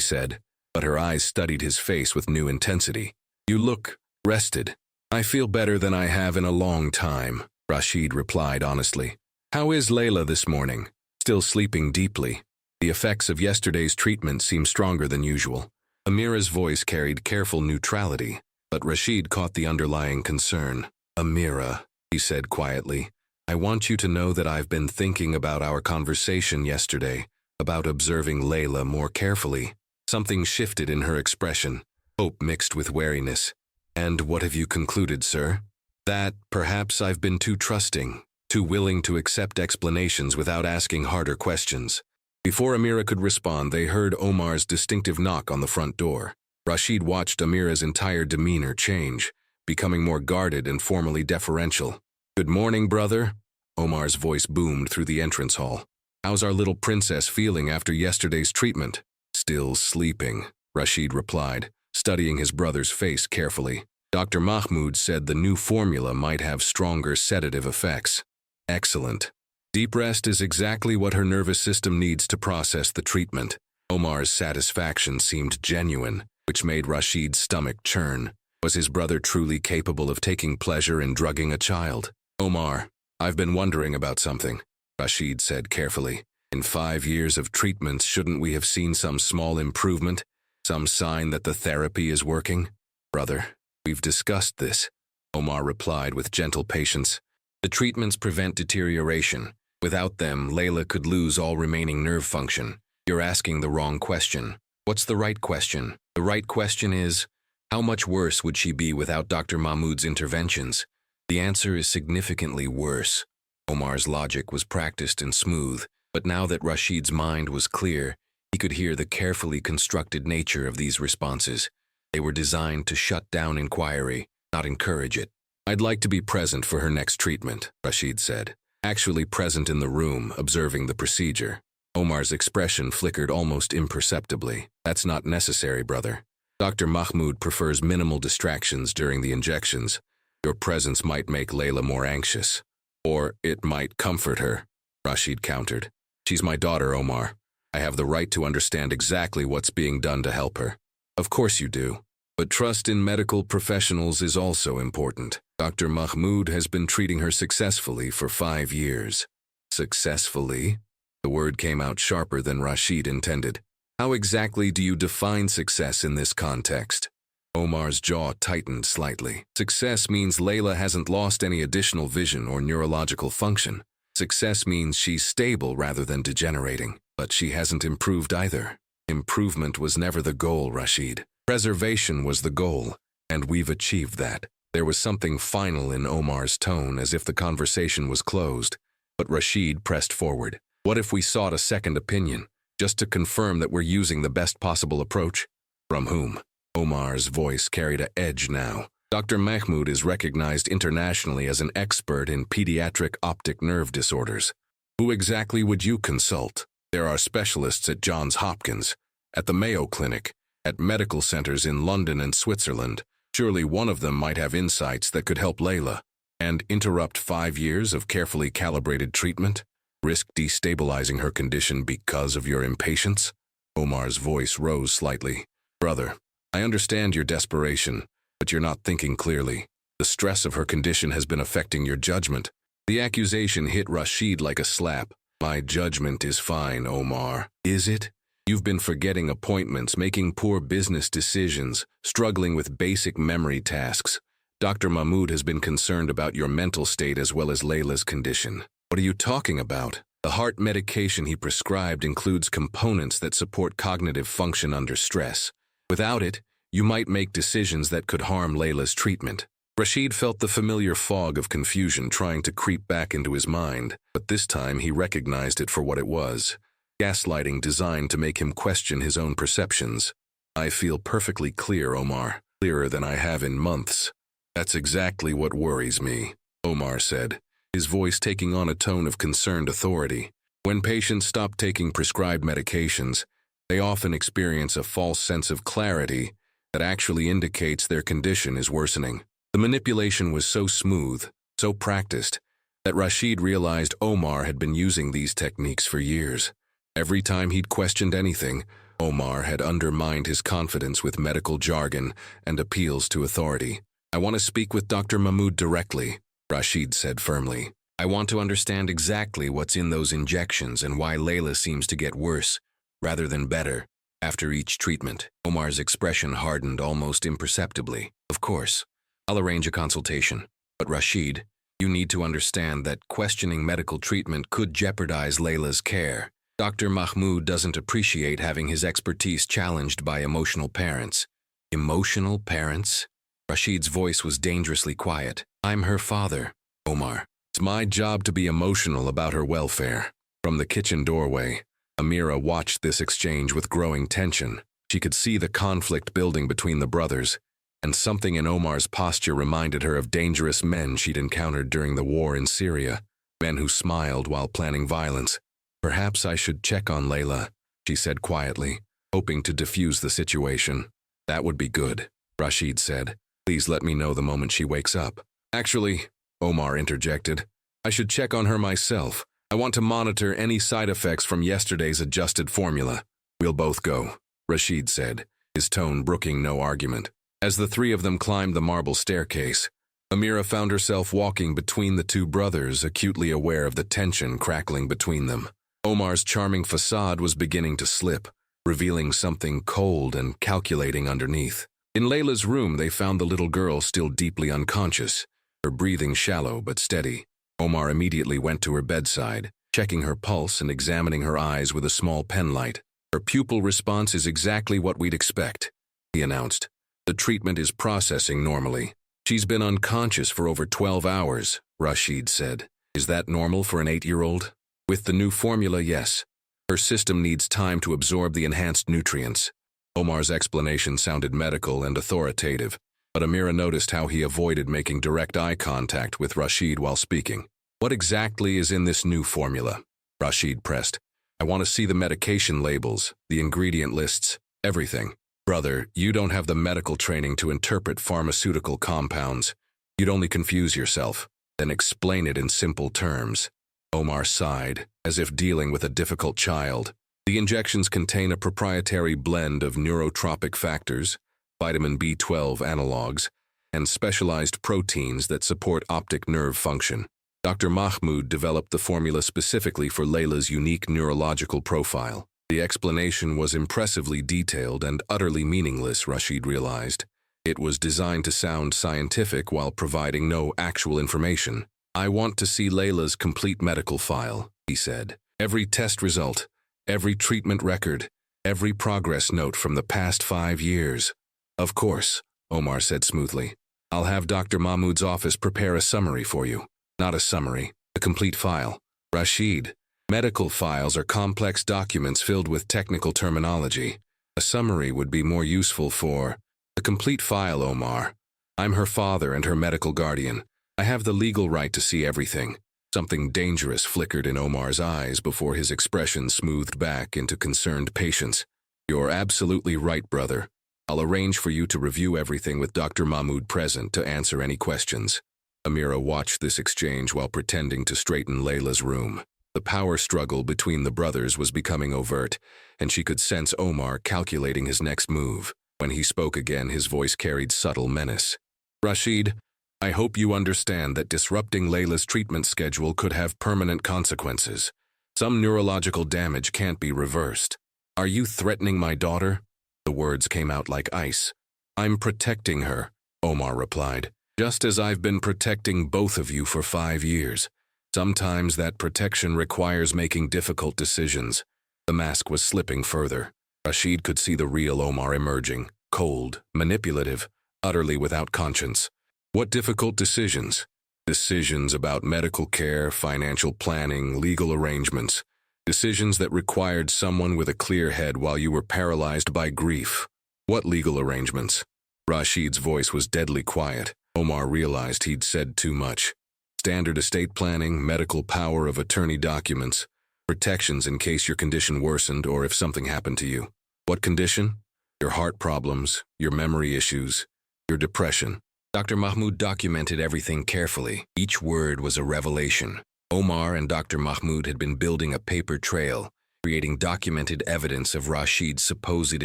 said, but her eyes studied his face with new intensity. "You look rested." "I feel better than I have in a long time," Rashid replied honestly. "How is Layla this morning?" "Still sleeping deeply. The effects of yesterday's treatment seem stronger than usual." Amira's voice carried careful neutrality, but Rashid caught the underlying concern. "Amira," he said quietly, "I want you to know that I've been thinking about our conversation yesterday, about observing Layla more carefully." Something shifted in her expression, hope mixed with wariness. "And what have you concluded, sir?" "That perhaps I've been too trusting, too willing to accept explanations without asking harder questions." Before Amira could respond, they heard Omar's distinctive knock on the front door. Rashid watched Amira's entire demeanor change, becoming more guarded and formally deferential. "Good morning, brother," Omar's voice boomed through the entrance hall. "How's our little princess feeling after yesterday's treatment?" "Still sleeping," Rashid replied, studying his brother's face carefully. "Dr. Mahmoud said the new formula might have stronger sedative effects." "Excellent. Deep rest is exactly what her nervous system needs to process the treatment." Omar's satisfaction seemed genuine, which made Rashid's stomach churn. Was his brother truly capable of taking pleasure in drugging a child? "Omar, I've been wondering about something," Rashid said carefully. "In 5 years of treatments, shouldn't we have seen some small improvement? Some sign that the therapy is working?" "Brother, we've discussed this," Omar replied with gentle patience. "The treatments prevent deterioration. Without them, Layla could lose all remaining nerve function. You're asking the wrong question." "What's the right question?" "The right question is, how much worse would she be without Dr. Mahmoud's interventions?" "The answer is significantly worse." Omar's logic was practiced and smooth, but now that Rashid's mind was clear, he could hear the carefully constructed nature of these responses. They were designed to shut down inquiry, not encourage it. "I'd like to be present for her next treatment," Rashid said. Actually present in the room, observing the procedure. Omar's expression flickered almost imperceptibly. "That's not necessary, brother. Dr. Mahmoud prefers minimal distractions during the injections. Your presence might make Layla more anxious. Or it might comfort her," Rashid countered. "She's my daughter, Omar. I have the right to understand exactly what's being done to help her." "Of course you do. But trust in medical professionals is also important. Dr. Mahmoud has been treating her successfully for 5 years. Successfully? The word came out sharper than Rashid intended. How exactly do you define success in this context? Omar's jaw tightened slightly. Success means Layla hasn't lost any additional vision or neurological function. Success means she's stable rather than degenerating. But she hasn't improved either. Improvement was never the goal, Rashid. Preservation was the goal, and we've achieved that. There was something final in Omar's tone, as if the conversation was closed. But Rashid pressed forward. "What if we sought a second opinion, just to confirm that we're using the best possible approach?" "From whom?" Omar's voice carried an edge now. "Dr. Mahmoud is recognized internationally as an expert in pediatric optic nerve disorders. Who exactly would you consult? There are specialists at Johns Hopkins, at the Mayo Clinic, at medical centers in London and Switzerland. Surely one of them might have insights that could help Layla. And interrupt 5 years of carefully calibrated treatment? Risk destabilizing her condition because of your impatience?" Omar's voice rose slightly. "Brother, I understand your desperation, but you're not thinking clearly. The stress of her condition has been affecting your judgment." The accusation hit Rashid like a slap. "My judgment is fine, Omar." "Is it? You've been forgetting appointments, making poor business decisions, struggling with basic memory tasks. Dr. Mahmoud has been concerned about your mental state as well as Layla's condition." "What are you talking about?" "The heart medication he prescribed includes components that support cognitive function under stress. Without it, you might make decisions that could harm Layla's treatment." Rashid felt the familiar fog of confusion trying to creep back into his mind, but this time he recognized it for what it was. Gaslighting designed to make him question his own perceptions. "I feel perfectly clear, Omar, clearer than I have in months." "That's exactly what worries me," Omar said, his voice taking on a tone of concerned authority. "When patients stop taking prescribed medications, they often experience a false sense of clarity that actually indicates their condition is worsening. The manipulation was so smooth, so practiced, that Rashid realized Omar had been using these techniques for years. Every time he'd questioned anything, Omar had undermined his confidence with medical jargon and appeals to authority. "I want to speak with Dr. Mahmoud directly," Rashid said firmly. "I want to understand exactly what's in those injections and why Layla seems to get worse, rather than better, after each treatment." Omar's expression hardened almost imperceptibly. "Of course, I'll arrange a consultation. But Rashid, you need to understand that questioning medical treatment could jeopardize Layla's care. Dr. Mahmoud doesn't appreciate having his expertise challenged by emotional parents." "Emotional parents?" Rashid's voice was dangerously quiet. "I'm her father, Omar. It's my job to be emotional about her welfare." From the kitchen doorway, Amira watched this exchange with growing tension. She could see the conflict building between the brothers, and something in Omar's posture reminded her of dangerous men she'd encountered during the war in Syria, men who smiled while planning violence. "Perhaps I should check on Layla," she said quietly, hoping to diffuse the situation. "That would be good," Rashid said. "Please let me know the moment she wakes up." "Actually," Omar interjected, "I should check on her myself. I want to monitor any side effects from yesterday's adjusted formula." "We'll both go," Rashid said, his tone brooking no argument. As the three of them climbed the marble staircase, Amira found herself walking between the two brothers, acutely aware of the tension crackling between them. Omar's charming facade was beginning to slip, revealing something cold and calculating underneath. In Layla's room, they found the little girl still deeply unconscious, her breathing shallow but steady. Omar immediately went to her bedside, checking her pulse and examining her eyes with a small penlight. "Her pupil response is exactly what we'd expect," he announced. "The treatment is processing normally." "She's been unconscious for over 12 hours, Rashid said. "Is that normal for an 8-year-old? "With the new formula, yes. Her system needs time to absorb the enhanced nutrients." Omar's explanation sounded medical and authoritative, but Amira noticed how he avoided making direct eye contact with Rashid while speaking. "What exactly is in this new formula?" Rashid pressed. "I want to see the medication labels, the ingredient lists, everything." "Brother, you don't have the medical training to interpret pharmaceutical compounds. You'd only confuse yourself. Then explain it in simple terms." Omar sighed, as if dealing with a difficult child. "The injections contain a proprietary blend of neurotropic factors, vitamin B12 analogs, and specialized proteins that support optic nerve function. Dr. Mahmoud developed the formula specifically for Layla's unique neurological profile." The explanation was impressively detailed and utterly meaningless, Rashid realized. It was designed to sound scientific while providing no actual information. "I want to see Layla's complete medical file," he said. "Every test result, every treatment record, every progress note from the past 5 years." "Of course," Omar said smoothly. "I'll have Dr. Mahmoud's office prepare a summary for you." "Not a summary, a complete file." "Rashid, medical files are complex documents filled with technical terminology. A summary would be more useful for—" "A complete file, Omar. I'm her father and her medical guardian. I have the legal right to see everything." Something dangerous flickered in Omar's eyes before his expression smoothed back into concerned patience. "You're absolutely right, brother. I'll arrange for you to review everything with Dr. Mahmoud present to answer any questions." Amira watched this exchange while pretending to straighten Layla's room. The power struggle between the brothers was becoming overt, and she could sense Omar calculating his next move. When he spoke again, his voice carried subtle menace. "Rashid, I hope you understand that disrupting Layla's treatment schedule could have permanent consequences. Some neurological damage can't be reversed." "Are you threatening my daughter?" The words came out like ice. "I'm protecting her," Omar replied, "just as I've been protecting both of you for 5 years. Sometimes that protection requires making difficult decisions." The mask was slipping further. Rashid could see the real Omar emerging, cold, manipulative, utterly without conscience. "What difficult decisions?" "Decisions about medical care, financial planning, legal arrangements. Decisions that required someone with a clear head while you were paralyzed by grief." "What legal arrangements?" Rashid's voice was deadly quiet. Omar realized he'd said too much. "Standard estate planning, medical power of attorney documents, protections in case your condition worsened or if something happened to you." "What condition?" "Your heart problems, your memory issues, your depression." Dr. Mahmoud documented everything carefully. Each word was a revelation. Omar and Dr. Mahmoud had been building a paper trail, creating documented evidence of Rashid's supposed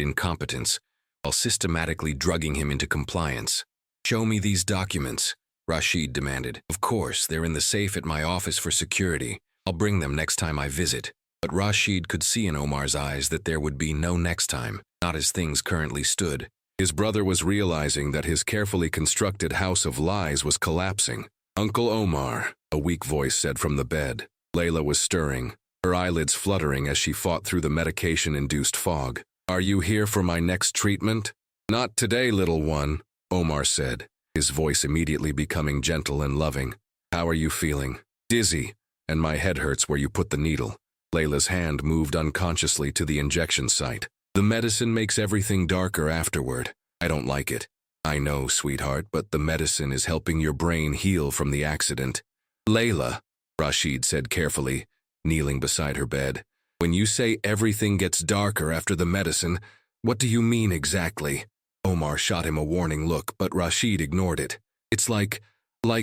incompetence, while systematically drugging him into compliance. "Show me these documents," Rashid demanded. "Of course, they're in the safe at my office for security. I'll bring them next time I visit." But Rashid could see in Omar's eyes that there would be no next time, not as things currently stood. His brother was realizing that his carefully constructed house of lies was collapsing. "Uncle Omar," a weak voice said from the bed. Layla was stirring, her eyelids fluttering as she fought through the medication-induced fog. "Are you here for my next treatment?" "Not today, little one," Omar said, his voice immediately becoming gentle and loving. "How are you feeling?" "Dizzy, and my head hurts where you put the needle." Layla's hand moved unconsciously to the injection site. "The medicine makes everything darker afterward. I don't like it." "I know, sweetheart, but the medicine is helping your brain heal from the accident." "Layla," Rashid said carefully, kneeling beside her bed, "when you say everything gets darker after the medicine, what do you mean exactly?" Omar shot him a warning look, but Rashid ignored it. "It's like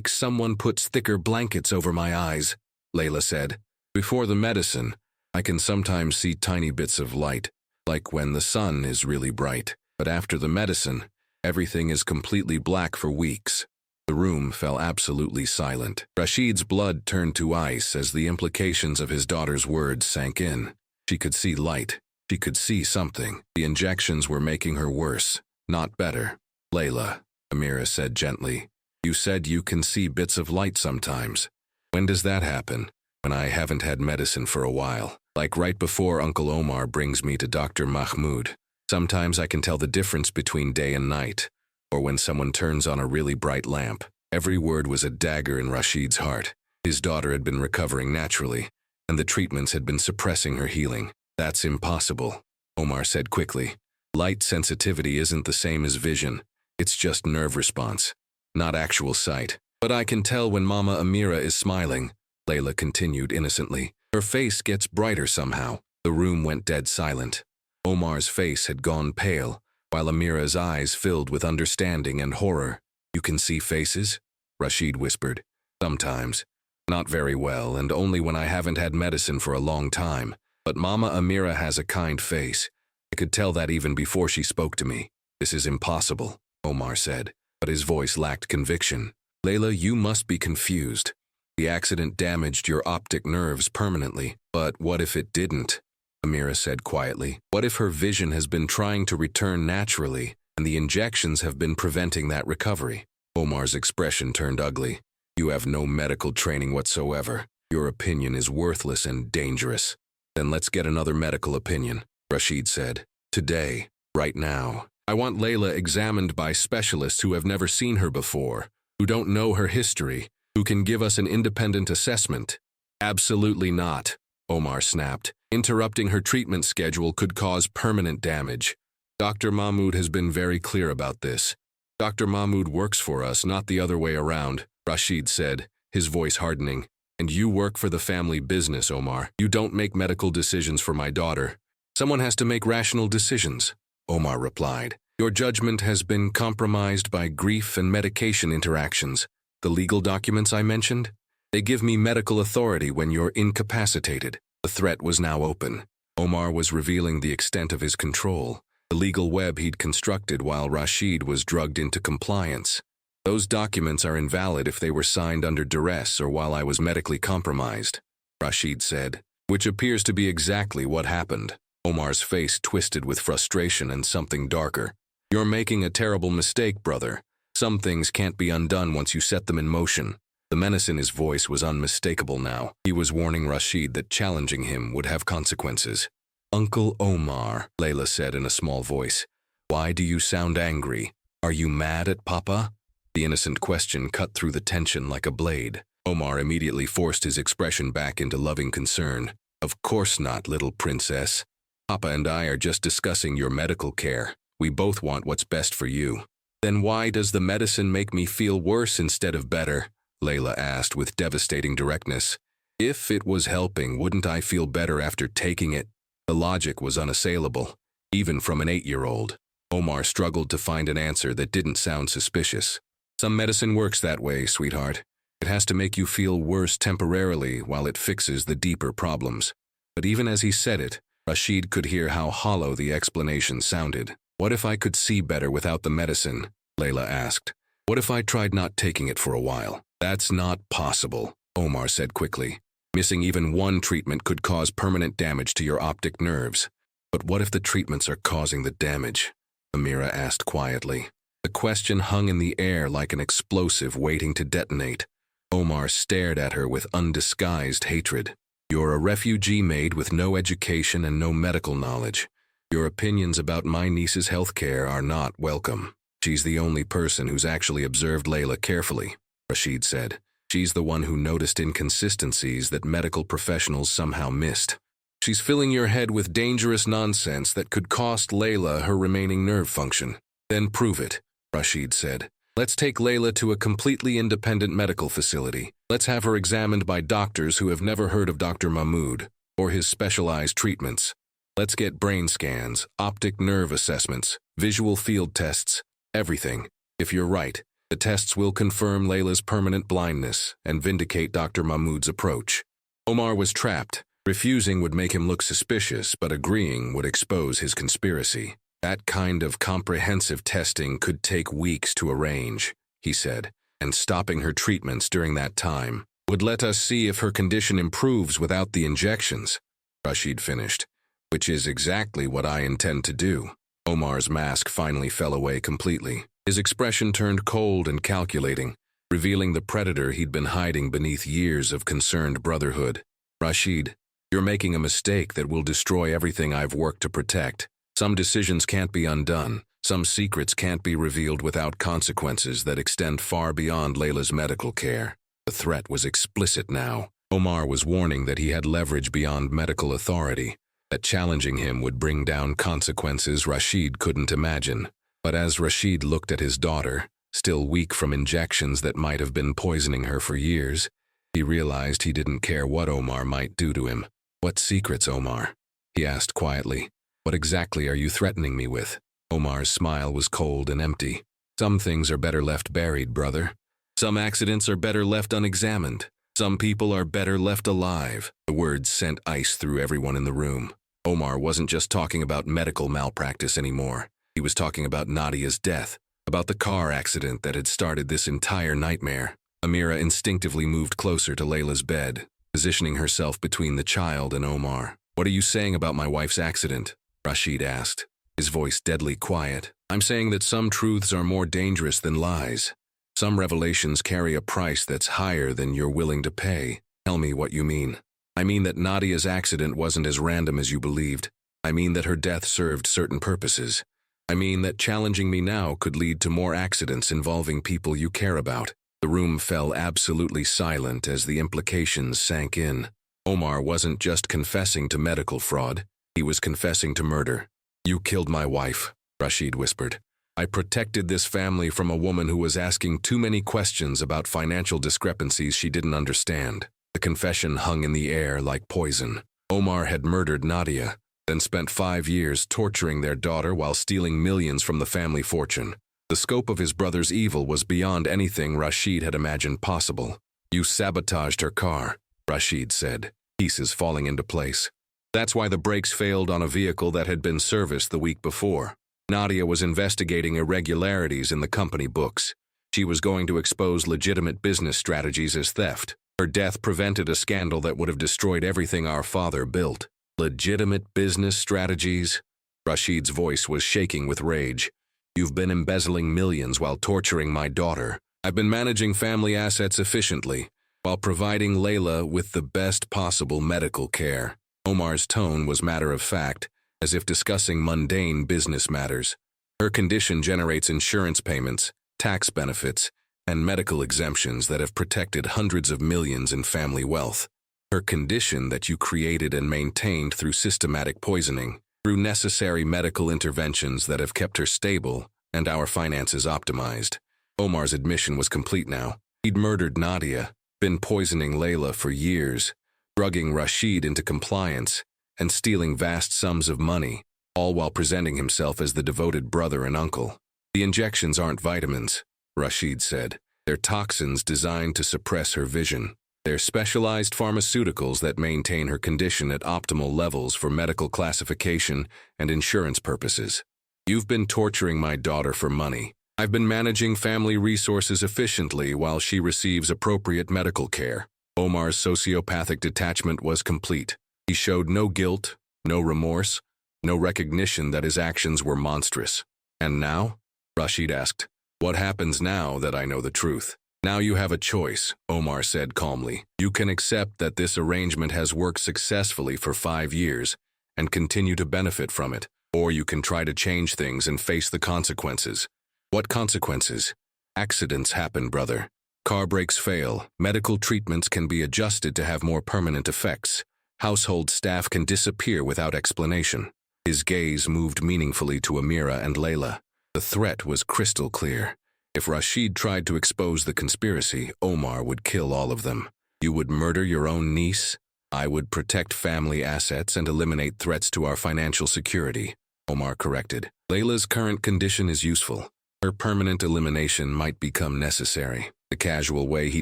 someone puts thicker blankets over my eyes," Layla said. "Before the medicine, I can sometimes see tiny bits of light, like when the sun is really bright. But after the medicine, everything is completely black for weeks." The room fell absolutely silent. Rashid's blood turned to ice as the implications of his daughter's words sank in. She could see light. She could see something. The injections were making her worse, not better. "Layla," Amira said gently, "you said you can see bits of light sometimes. When does that happen?" "When I haven't had medicine for a while. Like right before Uncle Omar brings me to Dr. Mahmoud. Sometimes I can tell the difference between day and night, or when someone turns on a really bright lamp." Every word was a dagger in Rashid's heart. His daughter had been recovering naturally, and the treatments had been suppressing her healing. "That's impossible," Omar said quickly. "Light sensitivity isn't the same as vision. It's just nerve response, not actual sight." "But I can tell when Mama Amira is smiling," Layla continued innocently. "Her face gets brighter somehow." The room went dead silent. Omar's face had gone pale, while Amira's eyes filled with understanding and horror. "You can see faces?" Rashid whispered. "Sometimes. Not very well, and only when I haven't had medicine for a long time. But Mama Amira has a kind face. I could tell that even before she spoke to me." "This is impossible," Omar said, but his voice lacked conviction. "Layla, you must be confused. The accident damaged your optic nerves permanently. But what if it didn't?" Amira said quietly. "What if her vision has been trying to return naturally, and the injections have been preventing that recovery?" Omar's expression turned ugly. "You have no medical training whatsoever. Your opinion is worthless and dangerous." "Then let's get another medical opinion," Rashid said. "Today, right now. I want Layla examined by specialists who have never seen her before, who don't know her history, who can give us an independent assessment." "Absolutely not," Omar snapped. "Interrupting her treatment schedule could cause permanent damage. Dr. Mahmoud has been very clear about this. Dr. Mahmoud works for us, not the other way around," Rashid said, his voice hardening. "And you work for the family business, Omar. You don't make medical decisions for my daughter. Someone has to make rational decisions," Omar replied. "Your judgment has been compromised by grief and medication interactions. The legal documents I mentioned? They give me medical authority when you're incapacitated." The threat was now open. Omar was revealing the extent of his control, the legal web he'd constructed while Rashid was drugged into compliance. "Those documents are invalid if they were signed under duress or while I was medically compromised," Rashid said, "which appears to be exactly what happened." Omar's face twisted with frustration and something darker. "You're making a terrible mistake, brother. Some things can't be undone once you set them in motion." The menace in his voice was unmistakable now. He was warning Rashid that challenging him would have consequences. "Uncle Omar," Layla said in a small voice, "why do you sound angry? Are you mad at Papa?" The innocent question cut through the tension like a blade. Omar immediately forced his expression back into loving concern. "Of course not, little princess. Papa and I are just discussing your medical care. We both want what's best for you." "Then why does the medicine make me feel worse instead of better?" Layla asked with devastating directness. "If it was helping, wouldn't I feel better after taking it?" The logic was unassailable, even from an 8-year-old. Omar struggled to find an answer that didn't sound suspicious. Some medicine works that way, sweetheart. It has to make you feel worse temporarily while it fixes the deeper problems. But even as he said it, Rashid could hear how hollow the explanation sounded. What if I could see better without the medicine? Layla asked. What if I tried not taking it for a while? That's not possible, Omar said quickly. Missing even one treatment could cause permanent damage to your optic nerves. But what if the treatments are causing the damage? Amira asked quietly. The question hung in the air like an explosive waiting to detonate. Omar stared at her with undisguised hatred. You're a refugee maid with no education and no medical knowledge. Your opinions about my niece's health care are not welcome. She's the only person who's actually observed Layla carefully, Rashid said. She's the one who noticed inconsistencies that medical professionals somehow missed. She's filling your head with dangerous nonsense that could cost Layla her remaining nerve function. Then prove it, Rashid said. Let's take Layla to a completely independent medical facility. Let's have her examined by doctors who have never heard of Dr. Mahmoud or his specialized treatments. Let's get brain scans, optic nerve assessments, visual field tests, everything. If you're right, the tests will confirm Layla's permanent blindness and vindicate Dr. Mahmoud's approach. Omar was trapped. Refusing would make him look suspicious, but agreeing would expose his conspiracy. That kind of comprehensive testing could take weeks to arrange, he said, and stopping her treatments during that time would let us see if her condition improves without the injections, Rashid finished, which is exactly what I intend to do. Omar's mask finally fell away completely. His expression turned cold and calculating, revealing the predator he'd been hiding beneath years of concerned brotherhood. Rashid, you're making a mistake that will destroy everything I've worked to protect. Some decisions can't be undone. Some secrets can't be revealed without consequences that extend far beyond Layla's medical care. The threat was explicit now. Omar was warning that he had leverage beyond medical authority, that challenging him would bring down consequences Rashid couldn't imagine. But as Rashid looked at his daughter, still weak from injections that might have been poisoning her for years, he realized he didn't care what Omar might do to him. What secrets, Omar? He asked quietly. What exactly are you threatening me with? Omar's smile was cold and empty. Some things are better left buried, brother. Some accidents are better left unexamined. Some people are better left alive. The words sent ice through everyone in the room. Omar wasn't just talking about medical malpractice anymore. He was talking about Nadia's death, about the car accident that had started this entire nightmare. Amira instinctively moved closer to Layla's bed, positioning herself between the child and Omar. What are you saying about my wife's accident? Rashid asked, his voice deadly quiet. I'm saying that some truths are more dangerous than lies. Some revelations carry a price that's higher than you're willing to pay. Tell me what you mean. I mean that Nadia's accident wasn't as random as you believed. I mean that her death served certain purposes. I mean that challenging me now could lead to more accidents involving people you care about. The room fell absolutely silent as the implications sank in. Omar wasn't just confessing to medical fraud. He was confessing to murder. You killed my wife, Rashid whispered. I protected this family from a woman who was asking too many questions about financial discrepancies she didn't understand. The confession hung in the air like poison. Omar had murdered Nadia, then spent 5 years torturing their daughter while stealing millions from the family fortune. The scope of his brother's evil was beyond anything Rashid had imagined possible. You sabotaged her car, Rashid said, pieces falling into place. That's why the brakes failed on a vehicle that had been serviced the week before. Nadia was investigating irregularities in the company books. She was going to expose legitimate business strategies as theft. Her death prevented a scandal that would have destroyed everything our father built. Legitimate business strategies? Rashid's voice was shaking with rage. You've been embezzling millions while torturing my daughter. I've been managing family assets efficiently, while providing Layla with the best possible medical care. Omar's tone was matter-of-fact, as if discussing mundane business matters. Her condition generates insurance payments, tax benefits, and medical exemptions that have protected hundreds of millions in family wealth. Her condition that you created and maintained through systematic poisoning, through necessary medical interventions that have kept her stable and our finances optimized. Omar's admission was complete now. He'd murdered Nadia, been poisoning Layla for years, drugging Rashid into compliance, and stealing vast sums of money, all while presenting himself as the devoted brother and uncle. The injections aren't vitamins, Rashid said. They're toxins designed to suppress her vision. They're specialized pharmaceuticals that maintain her condition at optimal levels for medical classification and insurance purposes. You've been torturing my daughter for money. I've been managing family resources efficiently while she receives appropriate medical care. Omar's sociopathic detachment was complete. He showed no guilt, no remorse, no recognition that his actions were monstrous. And now? Rashid asked. What happens now that I know the truth? Now you have a choice, Omar said calmly. You can accept that this arrangement has worked successfully for 5 years and continue to benefit from it, or you can try to change things and face the consequences. What consequences? Accidents happen, brother. Car brakes fail. Medical treatments can be adjusted to have more permanent effects. Household staff can disappear without explanation. His gaze moved meaningfully to Amira and Layla. The threat was crystal clear. If Rashid tried to expose the conspiracy, Omar would kill all of them. You would murder your own niece? I would protect family assets and eliminate threats to our financial security, Omar corrected. Layla's current condition is useful. Her permanent elimination might become necessary. The casual way he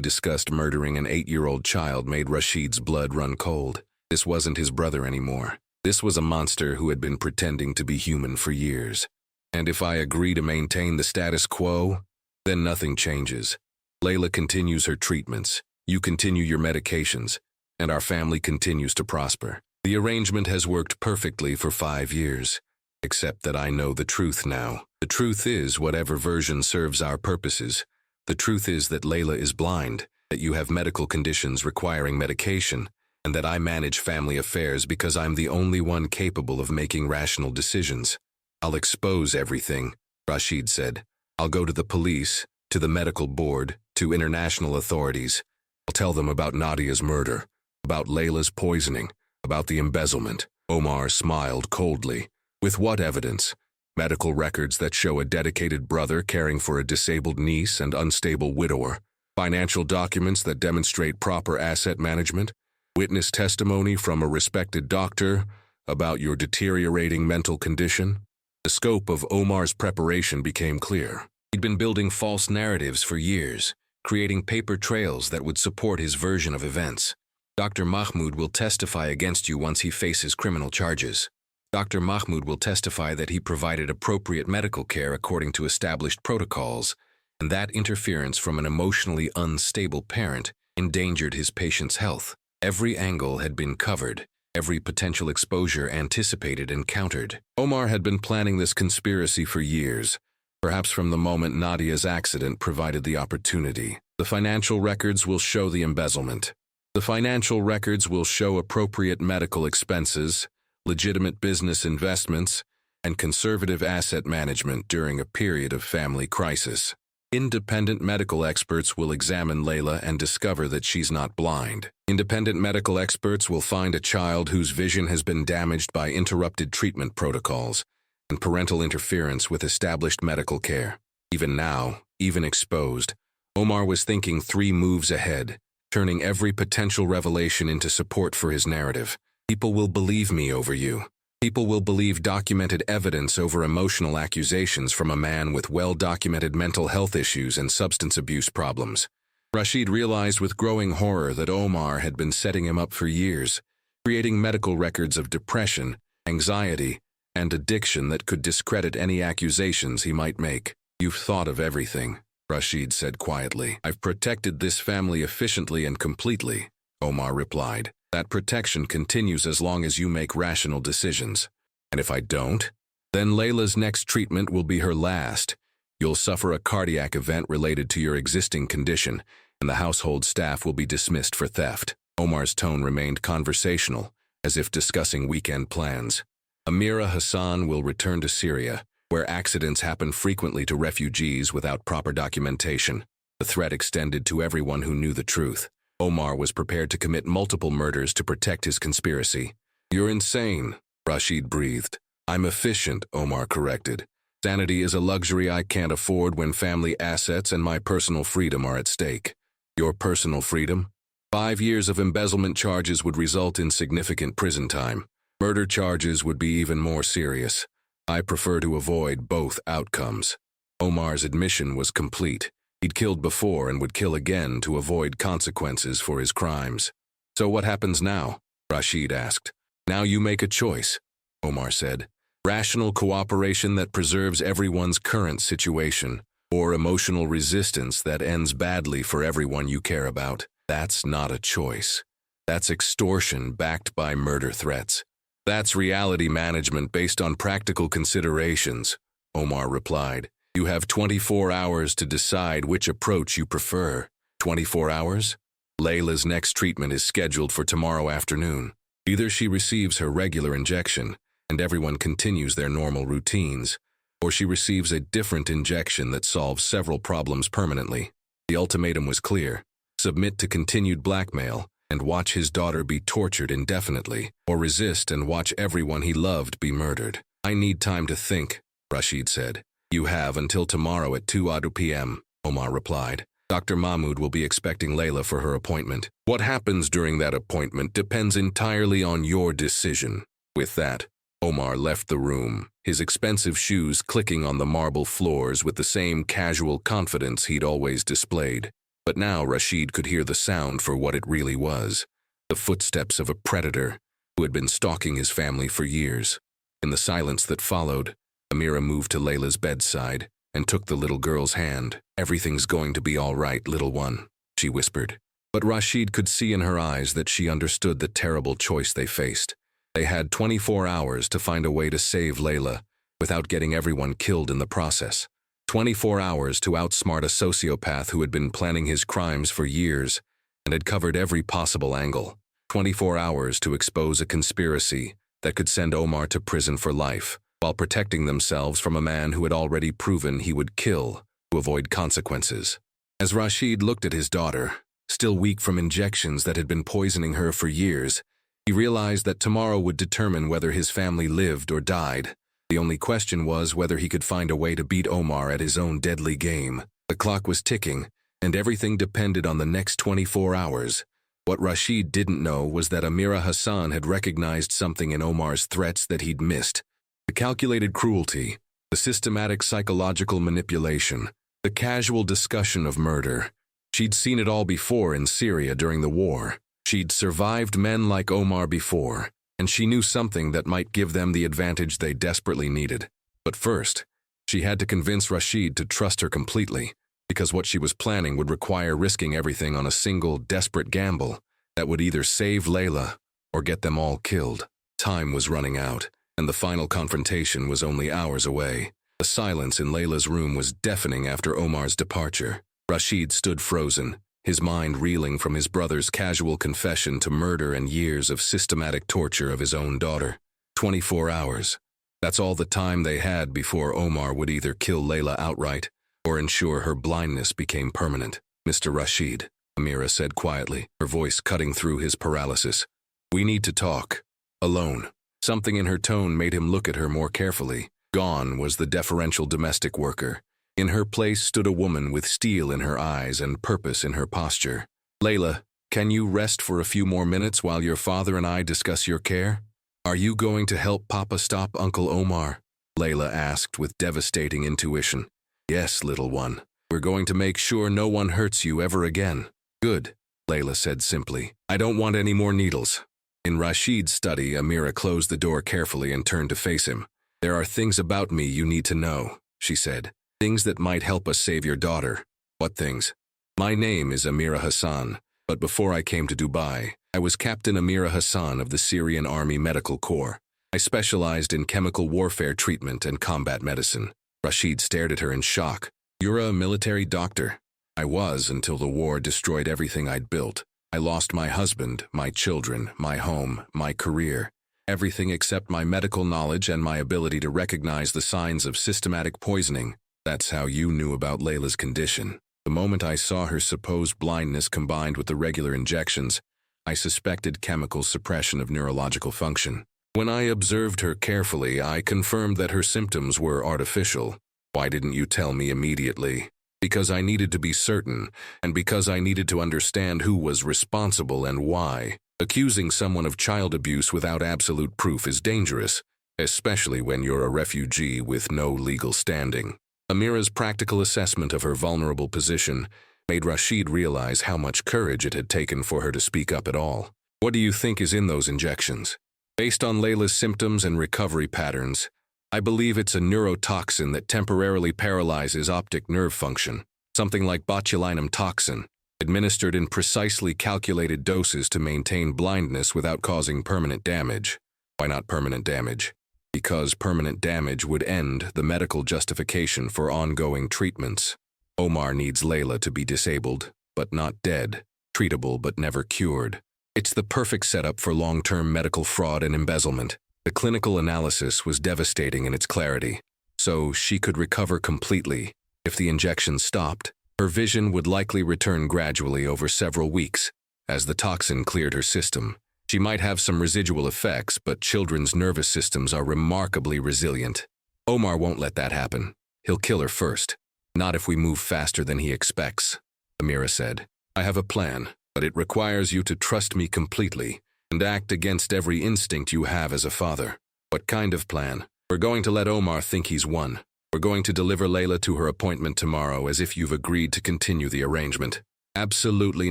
discussed murdering an 8-year-old child made Rashid's blood run cold. This wasn't his brother anymore. This was a monster who had been pretending to be human for years. And if I agree to maintain the status quo, then nothing changes. Layla continues her treatments, you continue your medications, and our family continues to prosper. The arrangement has worked perfectly for 5 years, except that I know the truth now. The truth is, whatever version serves our purposes, the truth is that Layla is blind, that you have medical conditions requiring medication, and that I manage family affairs because I'm the only one capable of making rational decisions. I'll expose everything, Rashid said. I'll go to the police, to the medical board, to international authorities. I'll tell them about Nadia's murder, about Layla's poisoning, about the embezzlement. Omar smiled coldly. With what evidence? Medical records that show a dedicated brother caring for a disabled niece and unstable widower. Financial documents that demonstrate proper asset management. Witness testimony from a respected doctor about your deteriorating mental condition. The scope of Omar's preparation became clear. He'd been building false narratives for years, creating paper trails that would support his version of events. Dr. Mahmoud will testify against you once he faces criminal charges. Dr. Mahmoud will testify that he provided appropriate medical care according to established protocols, and that interference from an emotionally unstable parent endangered his patient's health. Every angle had been covered. Every potential exposure anticipated and countered. Omar had been planning this conspiracy for years, perhaps from the moment Nadia's accident provided the opportunity. The financial records will show the embezzlement. The financial records will show appropriate medical expenses, legitimate business investments, and conservative asset management during a period of family crisis. Independent medical experts will examine Layla and discover that she's not blind. Independent medical experts will find a child whose vision has been damaged by interrupted treatment protocols and parental interference with established medical care. Even now, even exposed, Omar was thinking 3 moves ahead, turning every potential revelation into support for his narrative. People will believe me over you. People will believe documented evidence over emotional accusations from a man with well-documented mental health issues and substance abuse problems. Rashid realized with growing horror that Omar had been setting him up for years, creating medical records of depression, anxiety, and addiction that could discredit any accusations he might make. You've thought of everything, Rashid said quietly. I've protected this family efficiently and completely, Omar replied. That protection continues as long as you make rational decisions. And if I don't, then Layla's next treatment will be her last. You'll suffer a cardiac event related to your existing condition, and the household staff will be dismissed for theft. Omar's tone remained conversational, as if discussing weekend plans. Amira Hassan will return to Syria, where accidents happen frequently to refugees without proper documentation. The threat extended to everyone who knew the truth. Omar was prepared to commit multiple murders to protect his conspiracy. You're insane, Rashid breathed. I'm efficient, Omar corrected. Sanity is a luxury I can't afford when family assets and my personal freedom are at stake. Your personal freedom? 5 years of embezzlement charges would result in significant prison time. Murder charges would be even more serious. I prefer to avoid both outcomes. Omar's admission was complete. He'd killed before and would kill again to avoid consequences for his crimes. "So what happens now?" Rashid asked. "Now you make a choice," Omar said. "Rational cooperation that preserves everyone's current situation, or emotional resistance that ends badly for everyone you care about. That's not a choice. That's extortion backed by murder threats. That's reality management based on practical considerations," Omar replied. "You have 24 hours to decide which approach you prefer." 24 hours? Layla's next treatment is scheduled for tomorrow afternoon. Either she receives her regular injection, and everyone continues their normal routines, or she receives a different injection that solves several problems permanently. The ultimatum was clear: submit to continued blackmail and watch his daughter be tortured indefinitely, or resist and watch everyone he loved be murdered. "I need time to think," Rashid said. "You have until tomorrow at 2 p.m., Omar replied. "Dr. Mahmoud will be expecting Layla for her appointment. What happens during that appointment depends entirely on your decision." With that, Omar left the room, his expensive shoes clicking on the marble floors with the same casual confidence he'd always displayed. But now Rashid could hear the sound for what it really was: the footsteps of a predator who had been stalking his family for years. In the silence that followed, Amira moved to Layla's bedside and took the little girl's hand. "Everything's going to be all right, little one," she whispered. But Rashid could see in her eyes that she understood the terrible choice they faced. They had 24 hours to find a way to save Layla without getting everyone killed in the process. 24 hours to outsmart a sociopath who had been planning his crimes for years and had covered every possible angle. 24 hours to expose a conspiracy that could send Omar to prison for life, while protecting themselves from a man who had already proven he would kill to avoid consequences. As Rashid looked at his daughter, still weak from injections that had been poisoning her for years, he realized that tomorrow would determine whether his family lived or died. The only question was whether he could find a way to beat Omar at his own deadly game. The clock was ticking, and everything depended on the next 24 hours. What Rashid didn't know was that Amira Hassan had recognized something in Omar's threats that he'd missed. The calculated cruelty, the systematic psychological manipulation, the casual discussion of murder. She'd seen it all before in Syria during the war. She'd survived men like Omar before, and she knew something that might give them the advantage they desperately needed. But first, she had to convince Rashid to trust her completely, because what she was planning would require risking everything on a single, desperate gamble that would either save Layla or get them all killed. Time was running out, and the final confrontation was only hours away. The silence in Layla's room was deafening after Omar's departure. Rashid stood frozen, his mind reeling from his brother's casual confession to murder and years of systematic torture of his own daughter. 24 hours. That's all the time they had before Omar would either kill Layla outright or ensure her blindness became permanent. "Mr. Rashid," Amira said quietly, her voice cutting through his paralysis. "We need to talk. Alone." Something in her tone made him look at her more carefully. Gone was the deferential domestic worker. In her place stood a woman with steel in her eyes and purpose in her posture. "Layla, can you rest for a few more minutes while your father and I discuss your care? Are you going to help Papa stop Uncle Omar?" Layla asked with devastating intuition. "Yes, little one. We're going to make sure no one hurts you ever again." "Good," Layla said simply. "I don't want any more needles." In Rashid's study, Amira closed the door carefully and turned to face him. "There are things about me you need to know," she said. "Things that might help us save your daughter." "What things?" "My name is Amira Hassan, but before I came to Dubai, I was Captain Amira Hassan of the Syrian Army Medical Corps. I specialized in chemical warfare treatment and combat medicine." Rashid stared at her in shock. "You're a military doctor?" "I was until the war destroyed everything I'd built. I lost my husband, my children, my home, my career. Everything except my medical knowledge and my ability to recognize the signs of systematic poisoning. That's how you knew about Layla's condition. The moment I saw her supposed blindness combined with the regular injections, I suspected chemical suppression of neurological function. When I observed her carefully, I confirmed that her symptoms were artificial. Why didn't you tell me immediately? Because I needed to be certain, and because I needed to understand who was responsible and why. Accusing someone of child abuse without absolute proof is dangerous, especially when you're a refugee with no legal standing." Amira's practical assessment of her vulnerable position made Rashid realize how much courage it had taken for her to speak up at all. What do you think is in those injections? Based on Layla's symptoms and recovery patterns, I believe it's a neurotoxin that temporarily paralyzes optic nerve function, something like botulinum toxin, administered in precisely calculated doses to maintain blindness without causing permanent damage. Why not permanent damage? Because permanent damage would end the medical justification for ongoing treatments. Omar needs Layla to be disabled, but not dead, treatable but never cured. It's the perfect setup for long-term medical fraud and embezzlement. The clinical analysis was devastating in its clarity, so she could recover completely. If the injection stopped, her vision would likely return gradually over several weeks. As the toxin cleared her system, she might have some residual effects, but children's nervous systems are remarkably resilient. Omar won't let that happen. He'll kill her first. Not if we move faster than he expects, Amira said. I have a plan, but it requires you to trust me completely and act against every instinct you have as a father. What kind of plan? We're going to let Omar think he's won. We're going to deliver Layla to her appointment tomorrow as if you've agreed to continue the arrangement. Absolutely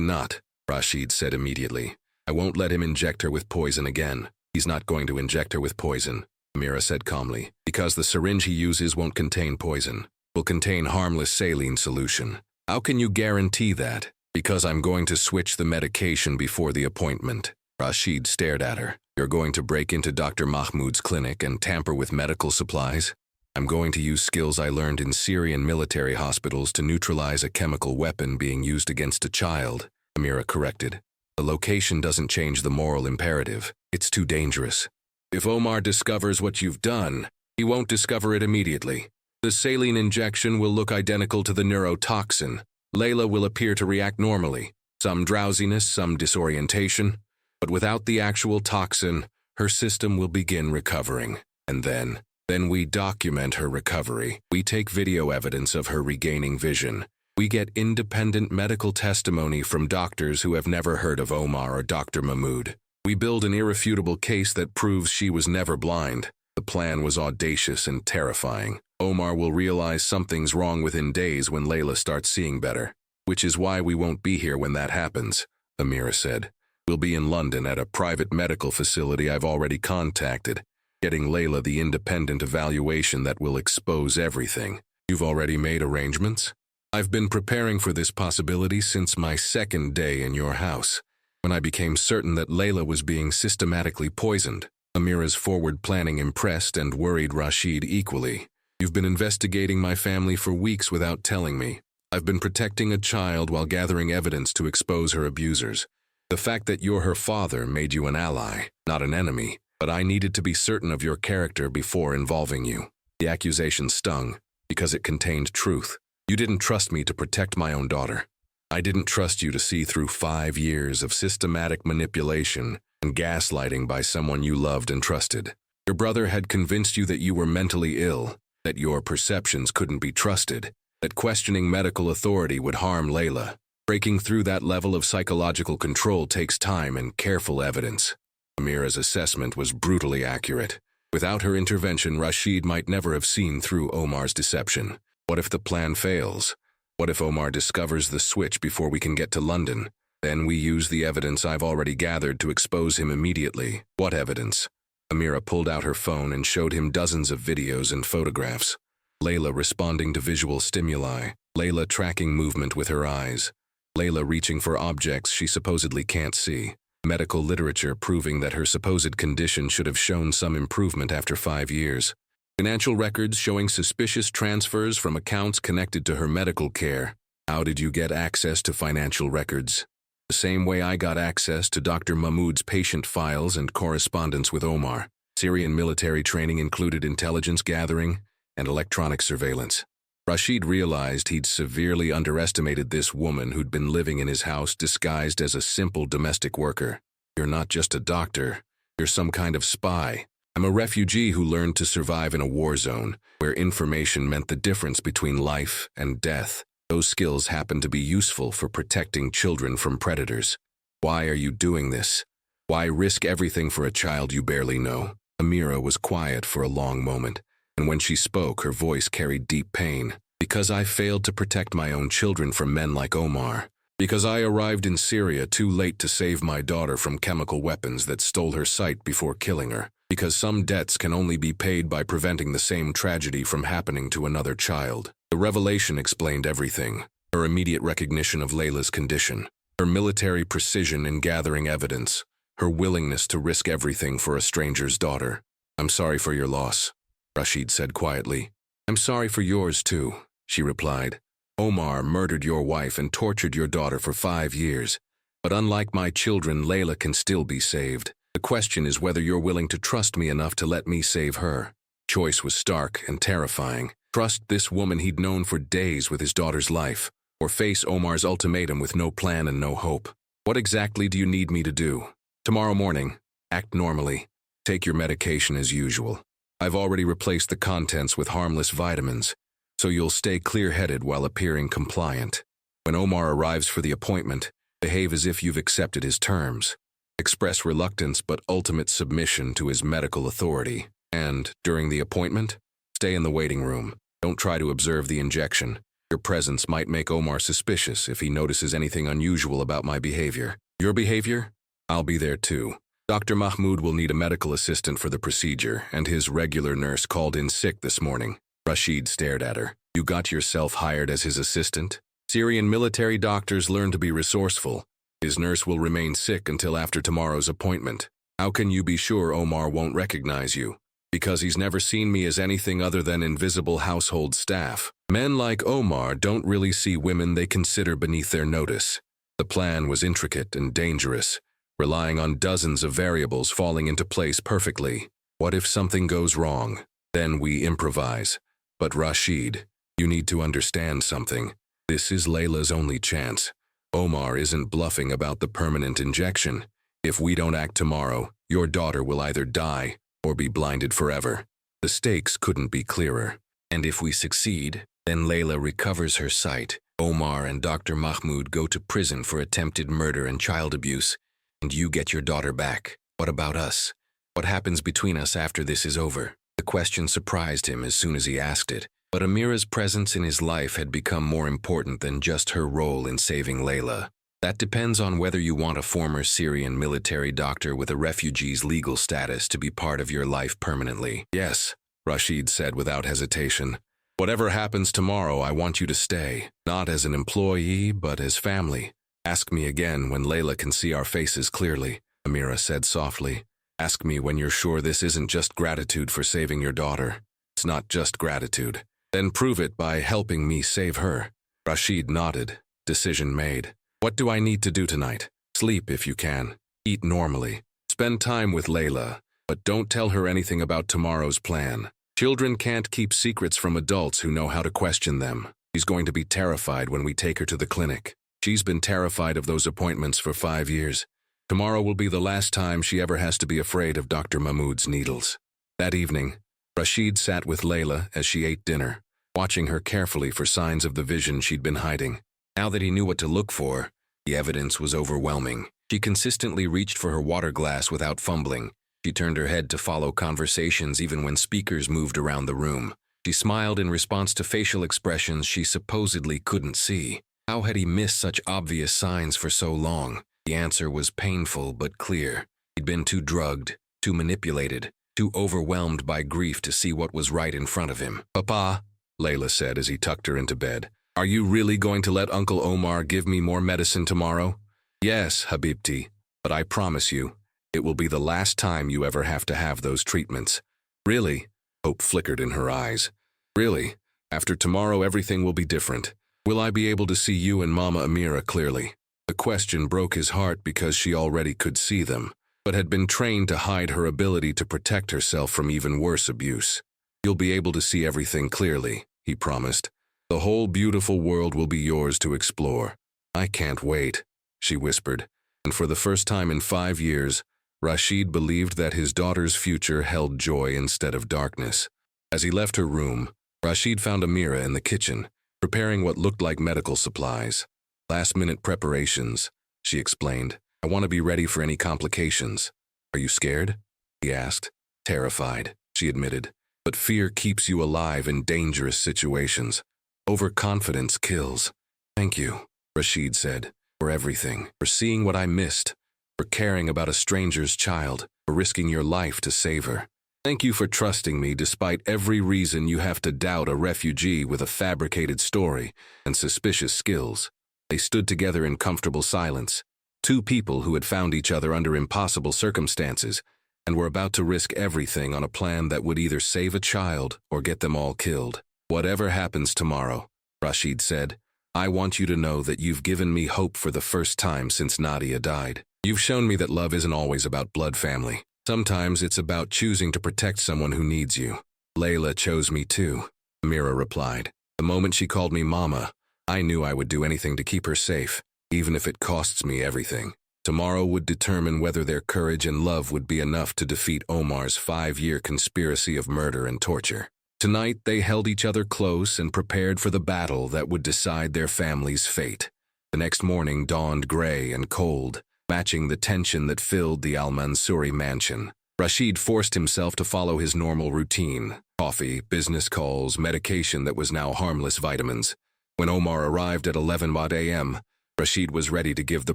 not, Rashid said immediately. I won't let him inject her with poison again. He's not going to inject her with poison, Amira said calmly, because the syringe he uses won't contain poison. Will contain harmless saline solution. How can you guarantee that? Because I'm going to switch the medication before the appointment. Rashid stared at her. You're going to break into Dr. Mahmoud's clinic and tamper with medical supplies? I'm going to use skills I learned in Syrian military hospitals to neutralize a chemical weapon being used against a child, Amira corrected. The location doesn't change the moral imperative. It's too dangerous. If Omar discovers what you've done, he won't discover it immediately. The saline injection will look identical to the neurotoxin. Layla will appear to react normally. Some drowsiness, some disorientation. But without the actual toxin, her system will begin recovering. And then we document her recovery. We take video evidence of her regaining vision. We get independent medical testimony from doctors who have never heard of Omar or Dr. Mahmoud. We build an irrefutable case that proves she was never blind. The plan was audacious and terrifying. Omar will realize something's wrong within days when Layla starts seeing better. Which is why we won't be here when that happens, Amira said. We'll be in London at a private medical facility I've already contacted, getting Layla the independent evaluation that will expose everything. You've already made arrangements? I've been preparing for this possibility since my second day in your house, when I became certain that Layla was being systematically poisoned. Amira's forward planning impressed and worried Rashid equally. You've been investigating my family for weeks without telling me. I've been protecting a child while gathering evidence to expose her abusers. The fact that you're her father made you an ally, not an enemy, but I needed to be certain of your character before involving you. The accusation stung because it contained truth. You didn't trust me to protect my own daughter. I didn't trust you to see through 5 years of systematic manipulation and gaslighting by someone you loved and trusted. Your brother had convinced you that you were mentally ill, that your perceptions couldn't be trusted, that questioning medical authority would harm Layla. Breaking through that level of psychological control takes time and careful evidence. Amira's assessment was brutally accurate. Without her intervention, Rashid might never have seen through Omar's deception. What if the plan fails? What if Omar discovers the switch before we can get to London? Then we use the evidence I've already gathered to expose him immediately. What evidence? Amira pulled out her phone and showed him dozens of videos and photographs. Layla responding to visual stimuli. Layla tracking movement with her eyes. Layla reaching for objects she supposedly can't see. Medical literature proving that her supposed condition should have shown some improvement after 5 years. Financial records showing suspicious transfers from accounts connected to her medical care. How did you get access to financial records? The same way I got access to Dr. Mahmoud's patient files and correspondence with Omar. Syrian military training included intelligence gathering and electronic surveillance. Rashid realized he'd severely underestimated this woman who'd been living in his house disguised as a simple domestic worker. You're not just a doctor, you're some kind of spy. I'm a refugee who learned to survive in a war zone, where information meant the difference between life and death. Those skills happen to be useful for protecting children from predators. Why are you doing this? Why risk everything for a child you barely know? Amira was quiet for a long moment, and when she spoke, her voice carried deep pain. Because I failed to protect my own children from men like Omar. Because I arrived in Syria too late to save my daughter from chemical weapons that stole her sight before killing her. Because some debts can only be paid by preventing the same tragedy from happening to another child. The revelation explained everything. Her immediate recognition of Layla's condition, her military precision in gathering evidence, her willingness to risk everything for a stranger's daughter. I'm sorry for your loss, Rashid said quietly. I'm sorry for yours too, she replied. Omar murdered your wife and tortured your daughter for 5 years. But unlike my children, Layla can still be saved. The question is whether you're willing to trust me enough to let me save her. Choice was stark and terrifying. Trust this woman he'd known for days with his daughter's life, or face Omar's ultimatum with no plan and no hope. What exactly do you need me to do? Tomorrow morning, act normally. Take your medication as usual. I've already replaced the contents with harmless vitamins, so you'll stay clear-headed while appearing compliant. When Omar arrives for the appointment, behave as if you've accepted his terms. Express reluctance but ultimate submission to his medical authority. And, during the appointment, stay in the waiting room. Don't try to observe the injection. Your presence might make Omar suspicious if he notices anything unusual about my behavior. Your behavior? I'll be there too. Dr. Mahmoud will need a medical assistant for the procedure, and his regular nurse called in sick this morning. Rashid stared at her. You got yourself hired as his assistant? Syrian military doctors learn to be resourceful. His nurse will remain sick until after tomorrow's appointment. How can you be sure Omar won't recognize you? Because he's never seen me as anything other than invisible household staff. Men like Omar don't really see women they consider beneath their notice. The plan was intricate and dangerous, relying on dozens of variables falling into place perfectly. What if something goes wrong? Then we improvise. But Rashid, you need to understand something. This is Layla's only chance. Omar isn't bluffing about the permanent injection. If we don't act tomorrow, your daughter will either die or be blinded forever. The stakes couldn't be clearer. And if we succeed, then Layla recovers her sight. Omar and Dr. Mahmoud go to prison for attempted murder and child abuse, and you get your daughter back. What about us? What happens between us after this is over? The question surprised him as soon as he asked it, but Amira's presence in his life had become more important than just her role in saving Layla. That depends on whether you want a former Syrian military doctor with a refugee's legal status to be part of your life permanently. Yes, Rashid said without hesitation. Whatever happens tomorrow, I want you to stay, not as an employee, but as family. Ask me again when Layla can see our faces clearly, Amira said softly. Ask me when you're sure this isn't just gratitude for saving your daughter. It's not just gratitude. Then prove it by helping me save her. Rashid nodded. Decision made. What do I need to do tonight? Sleep if you can. Eat normally. Spend time with Layla, but don't tell her anything about tomorrow's plan. Children can't keep secrets from adults who know how to question them. She's going to be terrified when we take her to the clinic. She's been terrified of those appointments for 5 years. Tomorrow will be the last time she ever has to be afraid of Dr. Mahmoud's needles. That evening, Rashid sat with Layla as she ate dinner, watching her carefully for signs of the vision she'd been hiding. Now that he knew what to look for, the evidence was overwhelming. She consistently reached for her water glass without fumbling. She turned her head to follow conversations even when speakers moved around the room. She smiled in response to facial expressions she supposedly couldn't see. How had he missed such obvious signs for so long? The answer was painful but clear. He'd been too drugged, too manipulated, too overwhelmed by grief to see what was right in front of him. Papa, Layla said as he tucked her into bed, are you really going to let Uncle Omar give me more medicine tomorrow? Yes, Habibti, but I promise you, it will be the last time you ever have to have those treatments. Really? Hope flickered in her eyes. Really? After tomorrow everything will be different. Will I be able to see you and Mama Amira clearly? The question broke his heart because she already could see them, but had been trained to hide her ability to protect herself from even worse abuse. You'll be able to see everything clearly, he promised. The whole beautiful world will be yours to explore. I can't wait, she whispered, and for the first time in 5 years, Rashid believed that his daughter's future held joy instead of darkness. As he left her room, Rashid found Amira in the kitchen, preparing what looked like medical supplies. Last-minute preparations, she explained. I want to be ready for any complications. Are you scared? He asked. Terrified, she admitted. But fear keeps you alive in dangerous situations. Overconfidence kills. Thank you, Rashid said, for everything, for seeing what I missed, for caring about a stranger's child, for risking your life to save her. Thank you for trusting me despite every reason you have to doubt a refugee with a fabricated story and suspicious skills. They stood together in comfortable silence, two people who had found each other under impossible circumstances and were about to risk everything on a plan that would either save a child or get them all killed. Whatever happens tomorrow, Rashid said, I want you to know that you've given me hope for the first time since Nadia died. You've shown me that love isn't always about blood family. Sometimes it's about choosing to protect someone who needs you. Layla chose me too, Amira replied. The moment she called me Mama, I knew I would do anything to keep her safe, even if it costs me everything. Tomorrow would determine whether their courage and love would be enough to defeat Omar's 5-year conspiracy of murder and torture. Tonight, they held each other close and prepared for the battle that would decide their family's fate. The next morning dawned gray and cold, matching the tension that filled the Al-Mansouri mansion. Rashid forced himself to follow his normal routine: coffee, business calls, medication that was now harmless vitamins. When Omar arrived at 11 a.m., Rashid was ready to give the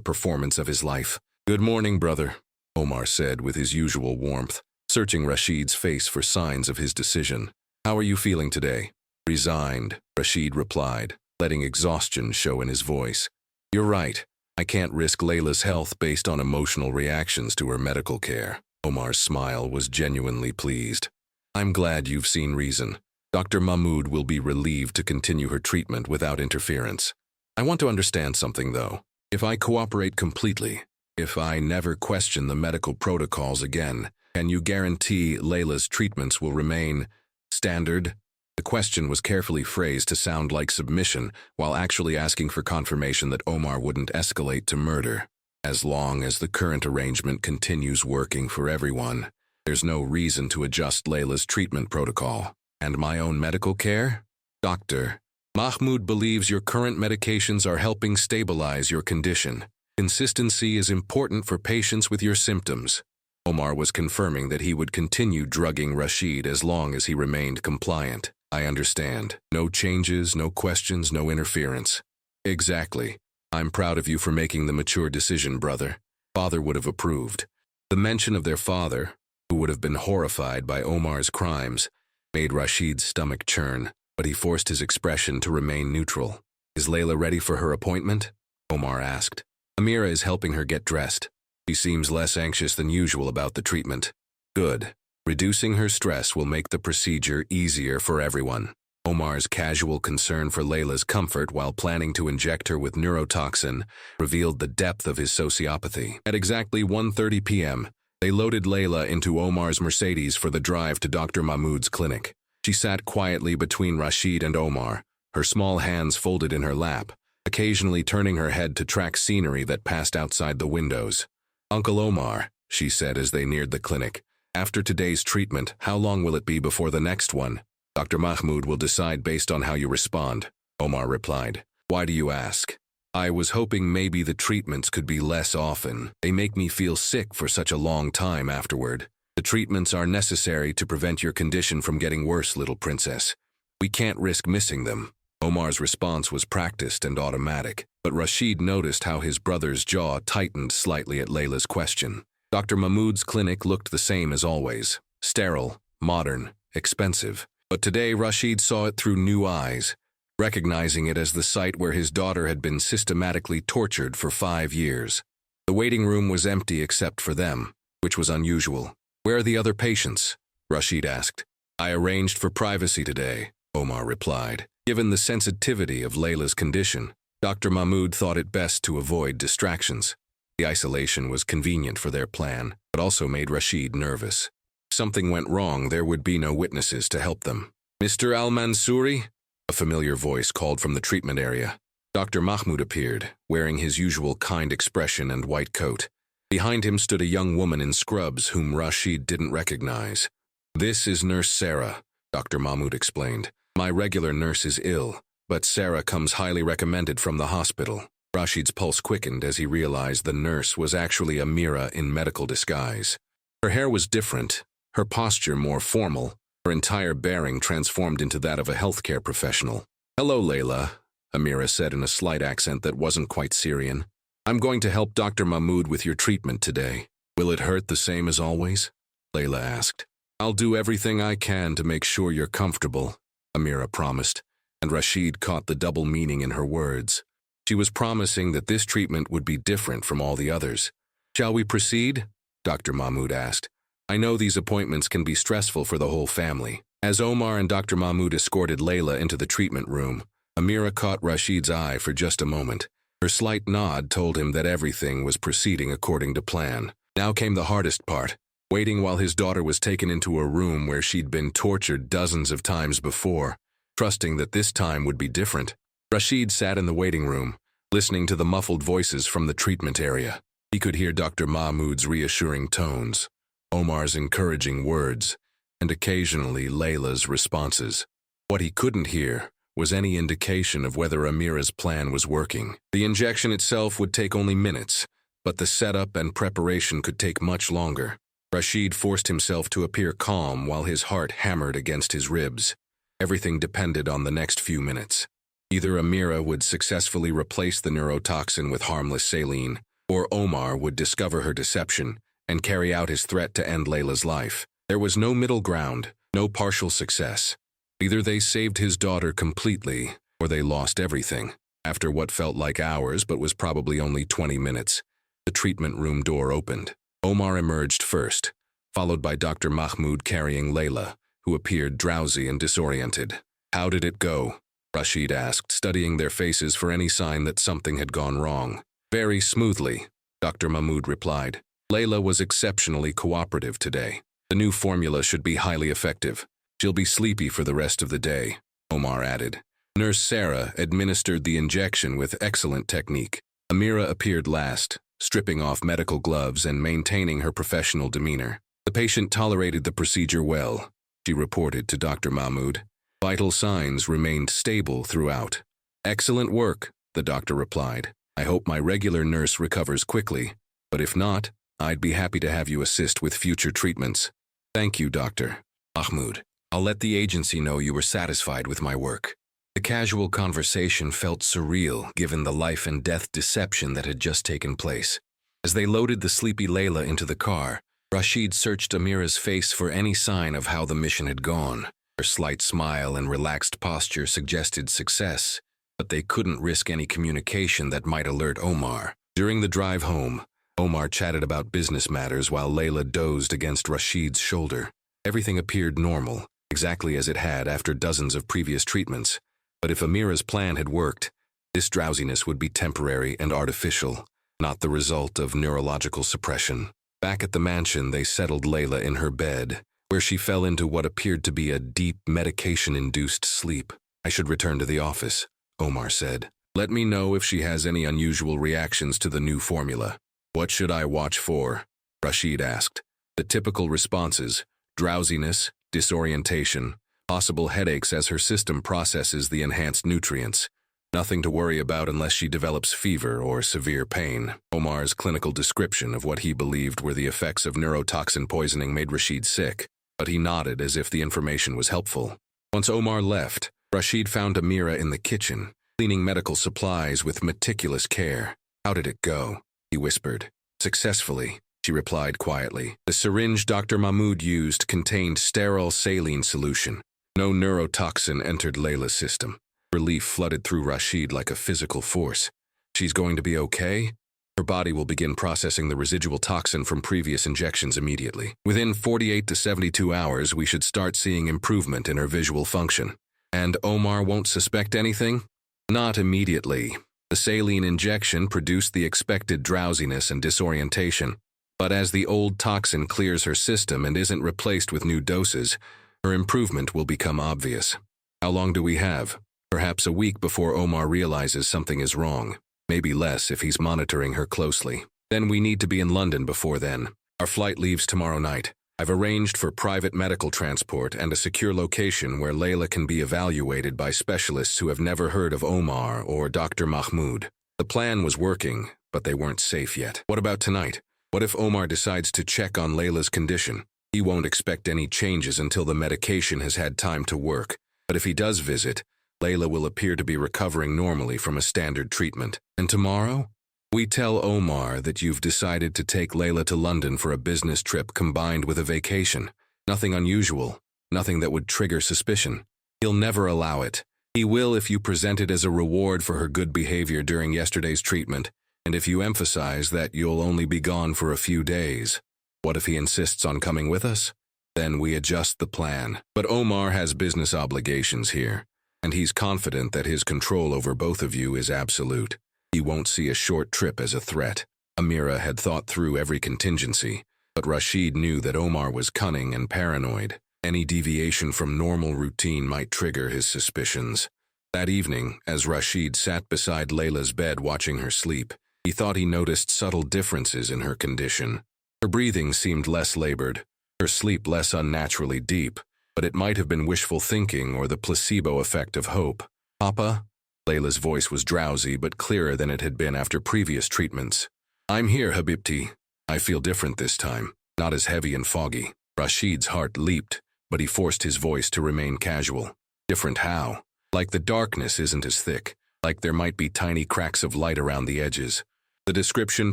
performance of his life. Good morning, brother, Omar said with his usual warmth, searching Rashid's face for signs of his decision. How are you feeling today? Resigned, Rashid replied, letting exhaustion show in his voice. You're right. I can't risk Layla's health based on emotional reactions to her medical care. Omar's smile was genuinely pleased. I'm glad you've seen reason. Dr. Mahmoud will be relieved to continue her treatment without interference. I want to understand something, though. If I cooperate completely, if I never question the medical protocols again, can you guarantee Layla's treatments will remain standard? The question was carefully phrased to sound like submission, while actually asking for confirmation that Omar wouldn't escalate to murder. As long as the current arrangement continues working for everyone, there's no reason to adjust Layla's treatment protocol. And my own medical care? Doctor, Mahmoud believes your current medications are helping stabilize your condition. Consistency is important for patients with your symptoms. Omar was confirming that he would continue drugging Rashid as long as he remained compliant. I understand. No changes, no questions, no interference. Exactly. I'm proud of you for making the mature decision, brother. Father would have approved. The mention of their father, who would have been horrified by Omar's crimes, made Rashid's stomach churn, but he forced his expression to remain neutral. Is Layla ready for her appointment? Omar asked. Amira is helping her get dressed. She seems less anxious than usual about the treatment. Good. Reducing her stress will make the procedure easier for everyone. Omar's casual concern for Layla's comfort while planning to inject her with neurotoxin revealed the depth of his sociopathy. At exactly 1:30 p.m., they loaded Layla into Omar's Mercedes for the drive to Dr. Mahmoud's clinic. She sat quietly between Rashid and Omar, her small hands folded in her lap, occasionally turning her head to track scenery that passed outside the windows. Uncle Omar, she said as they neared the clinic, after today's treatment, how long will it be before the next one? Dr. Mahmoud will decide based on how you respond, Omar replied. Why do you ask? I was hoping maybe the treatments could be less often. They make me feel sick for such a long time afterward. The treatments are necessary to prevent your condition from getting worse, little princess. We can't risk missing them. Omar's response was practiced and automatic, but Rashid noticed how his brother's jaw tightened slightly at Layla's question. Dr. Mahmoud's clinic looked the same as always. Sterile, modern, expensive. But today Rashid saw it through new eyes, recognizing it as the site where his daughter had been systematically tortured for 5 years. The waiting room was empty except for them, which was unusual. Where are the other patients? Rashid asked. I arranged for privacy today, Omar replied. Given the sensitivity of Layla's condition, Dr. Mahmoud thought it best to avoid distractions. The isolation was convenient for their plan, but also made Rashid nervous. If something went wrong, there would be no witnesses to help them. Mr. Al-Mansouri? A familiar voice called from the treatment area. Dr. Mahmoud appeared, wearing his usual kind expression and white coat. Behind him stood a young woman in scrubs whom Rashid didn't recognize. This is Nurse Sarah, Dr. Mahmoud explained. My regular nurse is ill, but Sarah comes highly recommended from the hospital. Rashid's pulse quickened as he realized the nurse was actually Amira in medical disguise. Her hair was different, her posture more formal, her entire bearing transformed into that of a healthcare professional. Hello, Layla, Amira said in a slight accent that wasn't quite Syrian. I'm going to help Dr. Mahmoud with your treatment today. Will it hurt the same as always? Layla asked. I'll do everything I can to make sure you're comfortable, Amira promised, and Rashid caught the double meaning in her words. She was promising that this treatment would be different from all the others. Shall we proceed? Dr. Mahmoud asked. I know these appointments can be stressful for the whole family. As Omar and Dr. Mahmoud escorted Layla into the treatment room, Amira caught Rashid's eye for just a moment. Her slight nod told him that everything was proceeding according to plan. Now came the hardest part, waiting while his daughter was taken into a room where she'd been tortured dozens of times before, trusting that this time would be different. Rashid sat in the waiting room, listening to the muffled voices from the treatment area. He could hear Dr. Mahmoud's reassuring tones, Omar's encouraging words, and occasionally Layla's responses. What he couldn't hear was any indication of whether Amira's plan was working. The injection itself would take only minutes, but the setup and preparation could take much longer. Rashid forced himself to appear calm while his heart hammered against his ribs. Everything depended on the next few minutes. Either Amira would successfully replace the neurotoxin with harmless saline, or Omar would discover her deception and carry out his threat to end Layla's life. There was no middle ground, no partial success. Either they saved his daughter completely, or they lost everything. After what felt like hours but was probably only 20 minutes, the treatment room door opened. Omar emerged first, followed by Dr. Mahmoud carrying Layla, who appeared drowsy and disoriented. How did it go? Rashid asked, studying their faces for any sign that something had gone wrong. Very smoothly, Dr. Mahmoud replied. Layla was exceptionally cooperative today. The new formula should be highly effective. She'll be sleepy for the rest of the day, Omar added. Nurse Sarah administered the injection with excellent technique. Amira appeared last, stripping off medical gloves and maintaining her professional demeanor. The patient tolerated the procedure well, she reported to Dr. Mahmoud. Vital signs remained stable throughout. Excellent work, the doctor replied. I hope my regular nurse recovers quickly, but if not, I'd be happy to have you assist with future treatments. Thank you, Dr. Mahmoud. I'll let the agency know you were satisfied with my work. The casual conversation felt surreal given the life and death deception that had just taken place. As they loaded the sleepy Layla into the car, Rashid searched Amira's face for any sign of how the mission had gone. Her slight smile and relaxed posture suggested success, but they couldn't risk any communication that might alert Omar. During the drive home, Omar chatted about business matters while Layla dozed against Rashid's shoulder. Everything appeared normal, exactly as it had after dozens of previous treatments. But if Amira's plan had worked, this drowsiness would be temporary and artificial, not the result of neurological suppression. Back at the mansion, they settled Layla in her bed, where she fell into what appeared to be a deep medication-induced sleep. I should return to the office, Omar said. Let me know if she has any unusual reactions to the new formula. What should I watch for? Rashid asked. The typical responses: drowsiness, disorientation, possible headaches as her system processes the enhanced nutrients. Nothing to worry about unless she develops fever or severe pain. Omar's clinical description of what he believed were the effects of neurotoxin poisoning made Rashid sick, but he nodded as if the information was helpful. Once Omar left, Rashid found Amira in the kitchen, cleaning medical supplies with meticulous care. How did it go? He whispered. Successfully, she replied quietly. The syringe Dr. Mahmoud used contained sterile saline solution. No neurotoxin entered Layla's system. Relief flooded through Rashid like a physical force. She's going to be okay? Her body will begin processing the residual toxin from previous injections immediately. Within 48 to 72 hours, we should start seeing improvement in her visual function. And Omar won't suspect anything? Not immediately. The saline injection produced the expected drowsiness and disorientation. But as the old toxin clears her system and isn't replaced with new doses, her improvement will become obvious. How long do we have? Perhaps a week before Omar realizes something is wrong. Maybe less if he's monitoring her closely. Then we need to be in London before then. Our flight leaves tomorrow night. I've arranged for private medical transport and a secure location where Layla can be evaluated by specialists who have never heard of Omar or Dr. Mahmoud. The plan was working, but they weren't safe yet. What about tonight? What if Omar decides to check on Layla's condition? He won't expect any changes until the medication has had time to work. But if he does visit, Layla will appear to be recovering normally from a standard treatment. And tomorrow? We tell Omar that you've decided to take Layla to London for a business trip combined with a vacation. Nothing unusual, nothing that would trigger suspicion. He'll never allow it. He will if you present it as a reward for her good behavior during yesterday's treatment, and if you emphasize that you'll only be gone for a few days. What if he insists on coming with us? Then we adjust the plan. But Omar has business obligations here, and he's confident that his control over both of you is absolute. He won't see a short trip as a threat. Amira had thought through every contingency, but Rashid knew that Omar was cunning and paranoid. Any deviation from normal routine might trigger his suspicions. That evening, as Rashid sat beside Layla's bed watching her sleep, he thought he noticed subtle differences in her condition. Her breathing seemed less labored, her sleep less unnaturally deep, but it might have been wishful thinking or the placebo effect of hope. "Papa?" Layla's voice was drowsy but clearer than it had been after previous treatments. "I'm here, Habibti. I feel different this time, not as heavy and foggy." Rashid's heart leaped, but he forced his voice to remain casual. "Different how? Like the darkness isn't as thick, like there might be tiny cracks of light around the edges." The description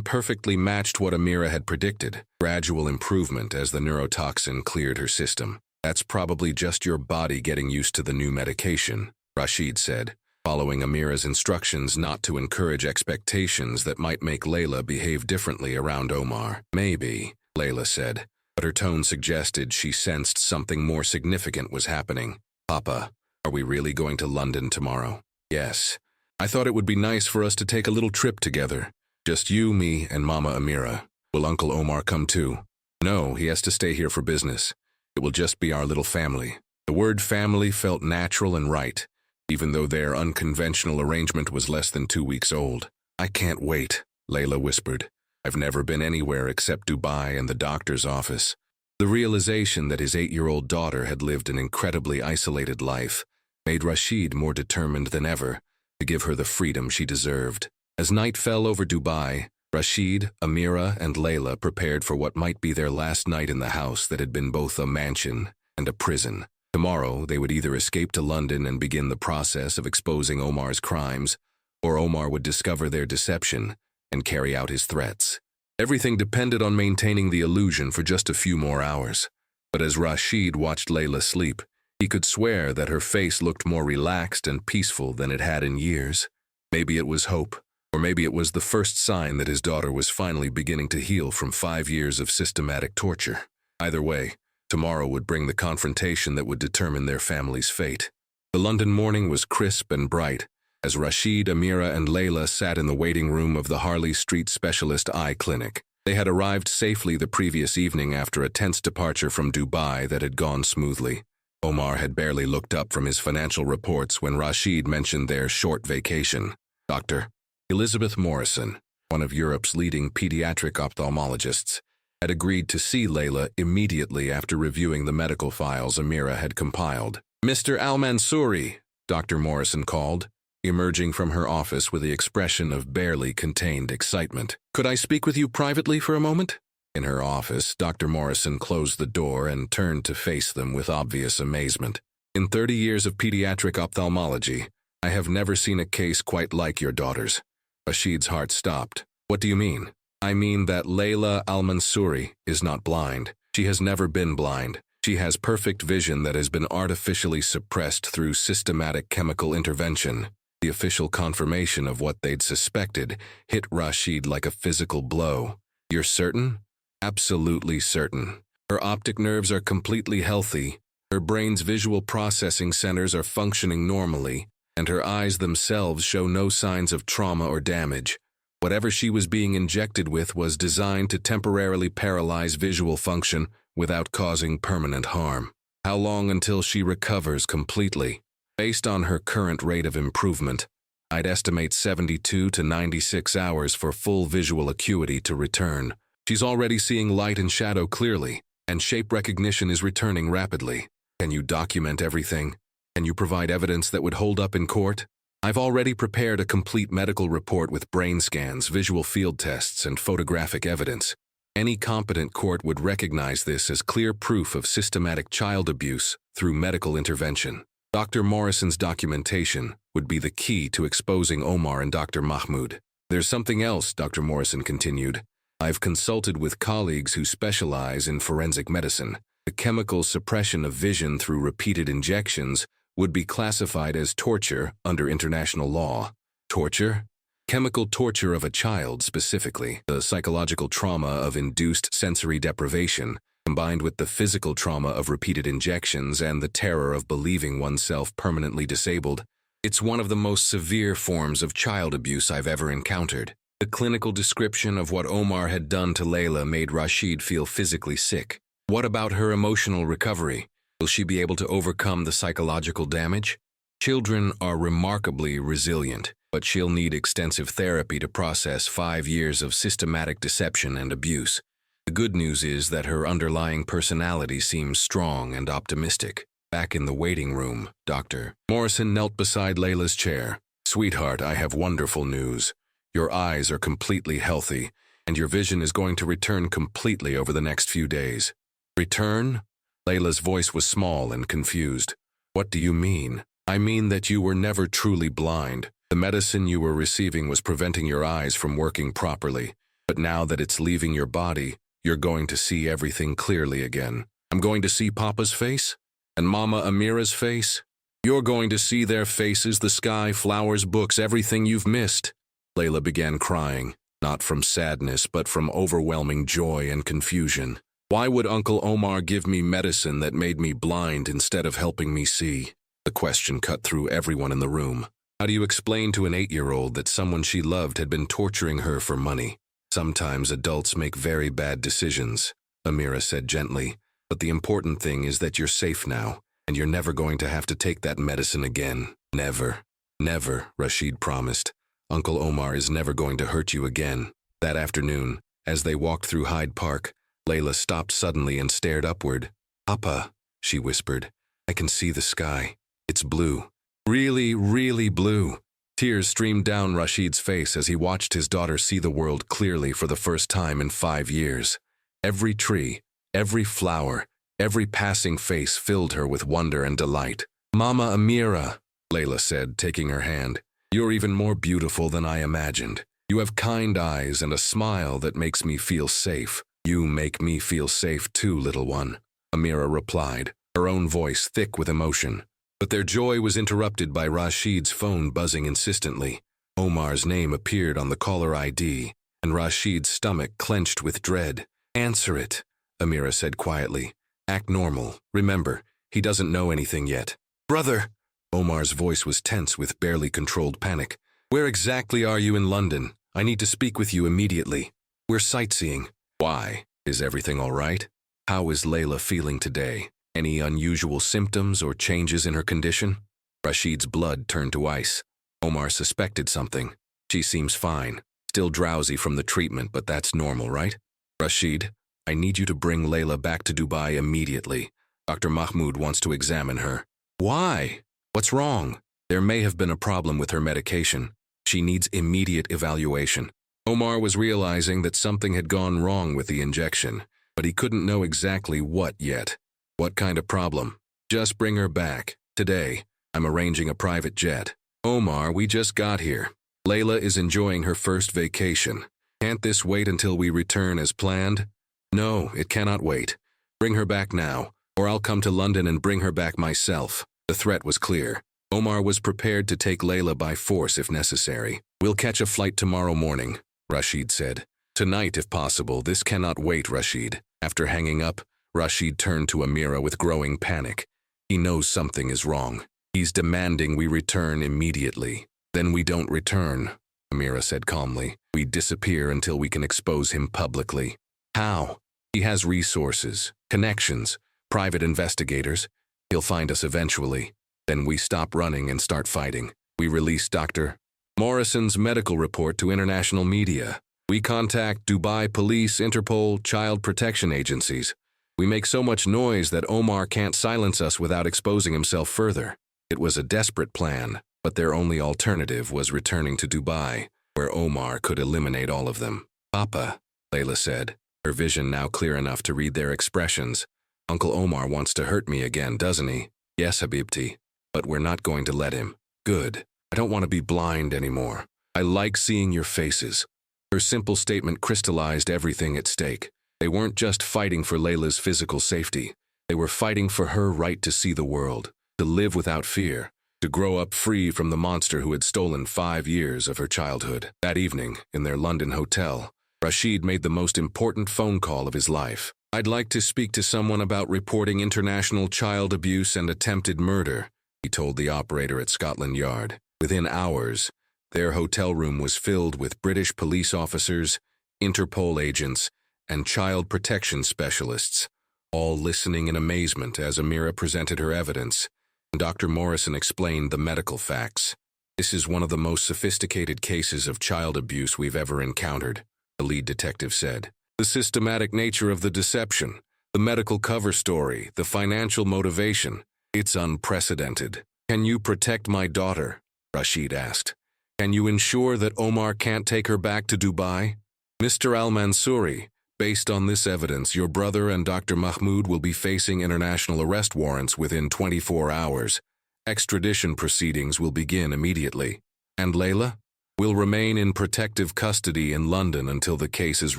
perfectly matched what Amira had predicted, gradual improvement as the neurotoxin cleared her system. "That's probably just your body getting used to the new medication," Rashid said, following Amira's instructions not to encourage expectations that might make Layla behave differently around Omar. "Maybe," Layla said, but her tone suggested she sensed something more significant was happening. "Papa, are we really going to London tomorrow?" "Yes. I thought it would be nice for us to take a little trip together. Just you, me, and Mama Amira. Will Uncle Omar come too?" "No, he has to stay here for business. It will just be our little family." The word family felt natural and right, even though their unconventional arrangement was less than 2 weeks old. "I can't wait," Layla whispered. "I've never been anywhere except Dubai and the doctor's office." The realization that his 8-year-old daughter had lived an incredibly isolated life made Rashid more determined than ever to give her the freedom she deserved. As night fell over Dubai, Rashid, Amira, and Layla prepared for what might be their last night in the house that had been both a mansion and a prison. Tomorrow, they would either escape to London and begin the process of exposing Omar's crimes, or Omar would discover their deception and carry out his threats. Everything depended on maintaining the illusion for just a few more hours. But as Rashid watched Layla sleep, he could swear that her face looked more relaxed and peaceful than it had in years. Maybe it was hope, or maybe it was the first sign that his daughter was finally beginning to heal from 5 years of systematic torture. Either way, tomorrow would bring the confrontation that would determine their family's fate. The London morning was crisp and bright, as Rashid, Amira, and Layla sat in the waiting room of the Harley Street Specialist Eye Clinic. They had arrived safely the previous evening after a tense departure from Dubai that had gone smoothly. Omar had barely looked up from his financial reports when Rashid mentioned their short vacation. Dr. Elizabeth Morrison, one of Europe's leading pediatric ophthalmologists, had agreed to see Layla immediately after reviewing the medical files Amira had compiled. "Mr. Al-Mansouri," Dr. Morrison called, emerging from her office with the expression of barely contained excitement. "Could I speak with you privately for a moment?" In her office, Dr. Morrison closed the door and turned to face them with obvious amazement. "In 30 years of pediatric ophthalmology, I have never seen a case quite like your daughter's." Rashid's heart stopped. "What do you mean?" "I mean that Layla Al-Mansouri is not blind. She has never been blind. She has perfect vision that has been artificially suppressed through systematic chemical intervention." The official confirmation of what they'd suspected hit Rashid like a physical blow. "You're certain?" "Absolutely certain. Her optic nerves are completely healthy, her brain's visual processing centers are functioning normally, and her eyes themselves show no signs of trauma or damage. Whatever she was being injected with was designed to temporarily paralyze visual function without causing permanent harm. How long until she recovers completely? Based on her current rate of improvement, I'd estimate 72 to 96 hours for full visual acuity to return. She's already seeing light and shadow clearly, and shape recognition is returning rapidly. Can you document everything? Can you provide evidence that would hold up in court? I've already prepared a complete medical report with brain scans, visual field tests, and photographic evidence. Any competent court would recognize this as clear proof of systematic child abuse through medical intervention. Dr. Morrison's documentation would be the key to exposing Omar and Dr. Mahmoud. There's something else, Dr. Morrison continued. I've consulted with colleagues who specialize in forensic medicine. The chemical suppression of vision through repeated injections would be classified as torture under international law. Torture? Chemical torture of a child specifically. The psychological trauma of induced sensory deprivation, combined with the physical trauma of repeated injections and the terror of believing oneself permanently disabled. It's one of the most severe forms of child abuse I've ever encountered. The clinical description of what Omar had done to Layla made Rashid feel physically sick. What about her emotional recovery? Will she be able to overcome the psychological damage? Children are remarkably resilient, but she'll need extensive therapy to process 5 years of systematic deception and abuse. The good news is that her underlying personality seems strong and optimistic. Back in the waiting room, Dr. Morrison knelt beside Layla's chair. Sweetheart, I have wonderful news. Your eyes are completely healthy, and your vision is going to return completely over the next few days. Return? Layla's voice was small and confused. What do you mean? I mean that you were never truly blind. The medicine you were receiving was preventing your eyes from working properly. But now that it's leaving your body, you're going to see everything clearly again. I'm going to see Papa's face? And Mama Amira's face? You're going to see their faces, the sky, flowers, books, everything you've missed. Layla began crying, not from sadness, but from overwhelming joy and confusion. Why would Uncle Omar give me medicine that made me blind instead of helping me see? The question cut through everyone in the room. How do you explain to an 8-year-old that someone she loved had been torturing her for money? Sometimes adults make very bad decisions, Amira said gently, but the important thing is that you're safe now, and you're never going to have to take that medicine again. Never. Never, Rashid promised. Uncle Omar is never going to hurt you again. That afternoon, as they walked through Hyde Park, Layla stopped suddenly and stared upward. Papa, she whispered, I can see the sky. It's blue. Really, really blue. Tears streamed down Rashid's face as he watched his daughter see the world clearly for the first time in 5 years. Every tree, every flower, every passing face filled her with wonder and delight. Mama Amira, Layla said, taking her hand, you're even more beautiful than I imagined. You have kind eyes and a smile that makes me feel safe. You make me feel safe too, little one, Amira replied, her own voice thick with emotion. But their joy was interrupted by Rashid's phone buzzing insistently. Omar's name appeared on the caller ID, and Rashid's stomach clenched with dread. Answer it, Amira said quietly. Act normal. Remember, he doesn't know anything yet. Brother! Omar's voice was tense with barely controlled panic. Where exactly are you in London? I need to speak with you immediately. We're sightseeing. Why? Is everything all right? How is Layla feeling today? Any unusual symptoms or changes in her condition? Rashid's blood turned to ice. Omar suspected something. She seems fine. Still drowsy from the treatment, but that's normal, right? Rashid, I need you to bring Layla back to Dubai immediately. Dr. Mahmoud wants to examine her. Why? What's wrong? There may have been a problem with her medication. She needs immediate evaluation. Omar was realizing that something had gone wrong with the injection, but he couldn't know exactly what yet. What kind of problem? Just bring her back. Today, I'm arranging a private jet. Omar, we just got here. Layla is enjoying her first vacation. Can't this wait until we return as planned? No, it cannot wait. Bring her back now, or I'll come to London and bring her back myself. The threat was clear. Omar was prepared to take Layla by force if necessary. We'll catch a flight tomorrow morning, Rashid said. Tonight, if possible. This cannot wait, Rashid. After hanging up, Rashid turned to Amira with growing panic. He knows something is wrong. He's demanding we return immediately. Then we don't return, Amira said calmly. We disappear until we can expose him publicly. How? He has resources, connections, private investigators. He'll find us eventually. Then we stop running and start fighting. We release Dr. Morrison's medical report to international media. We contact Dubai police, Interpol, child protection agencies. We make so much noise that Omar can't silence us without exposing himself further. It was a desperate plan, but their only alternative was returning to Dubai, where Omar could eliminate all of them. Papa, Layla said, her vision now clear enough to read their expressions. Uncle Omar wants to hurt me again, doesn't he? Yes, Habibti. but we're not going to let him. Good. I don't want to be blind anymore. I like seeing your faces. Her simple statement crystallized everything at stake. They weren't just fighting for Layla's physical safety. They were fighting for her right to see the world, to live without fear, to grow up free from the monster who had stolen 5 years of her childhood. That evening, in their London hotel, Rashid made the most important phone call of his life. "I'd like to speak to someone about reporting international child abuse and attempted murder," he told the operator at Scotland Yard. Within hours, their hotel room was filled with British police officers, Interpol agents, and child protection specialists, all listening in amazement as Amira presented her evidence. Dr. Morrison explained the medical facts. "This is one of the most sophisticated cases of child abuse we've ever encountered," the lead detective said. "The systematic nature of the deception, the medical cover story, the financial motivation, it's unprecedented." "Can you protect my daughter?" Rashid asked. "Can you ensure that Omar can't take her back to Dubai?" "Mr. Al-Mansouri, based on this evidence, your brother and Dr. Mahmoud will be facing international arrest warrants within 24 hours. Extradition proceedings will begin immediately. And Layla will remain in protective custody in London until the case is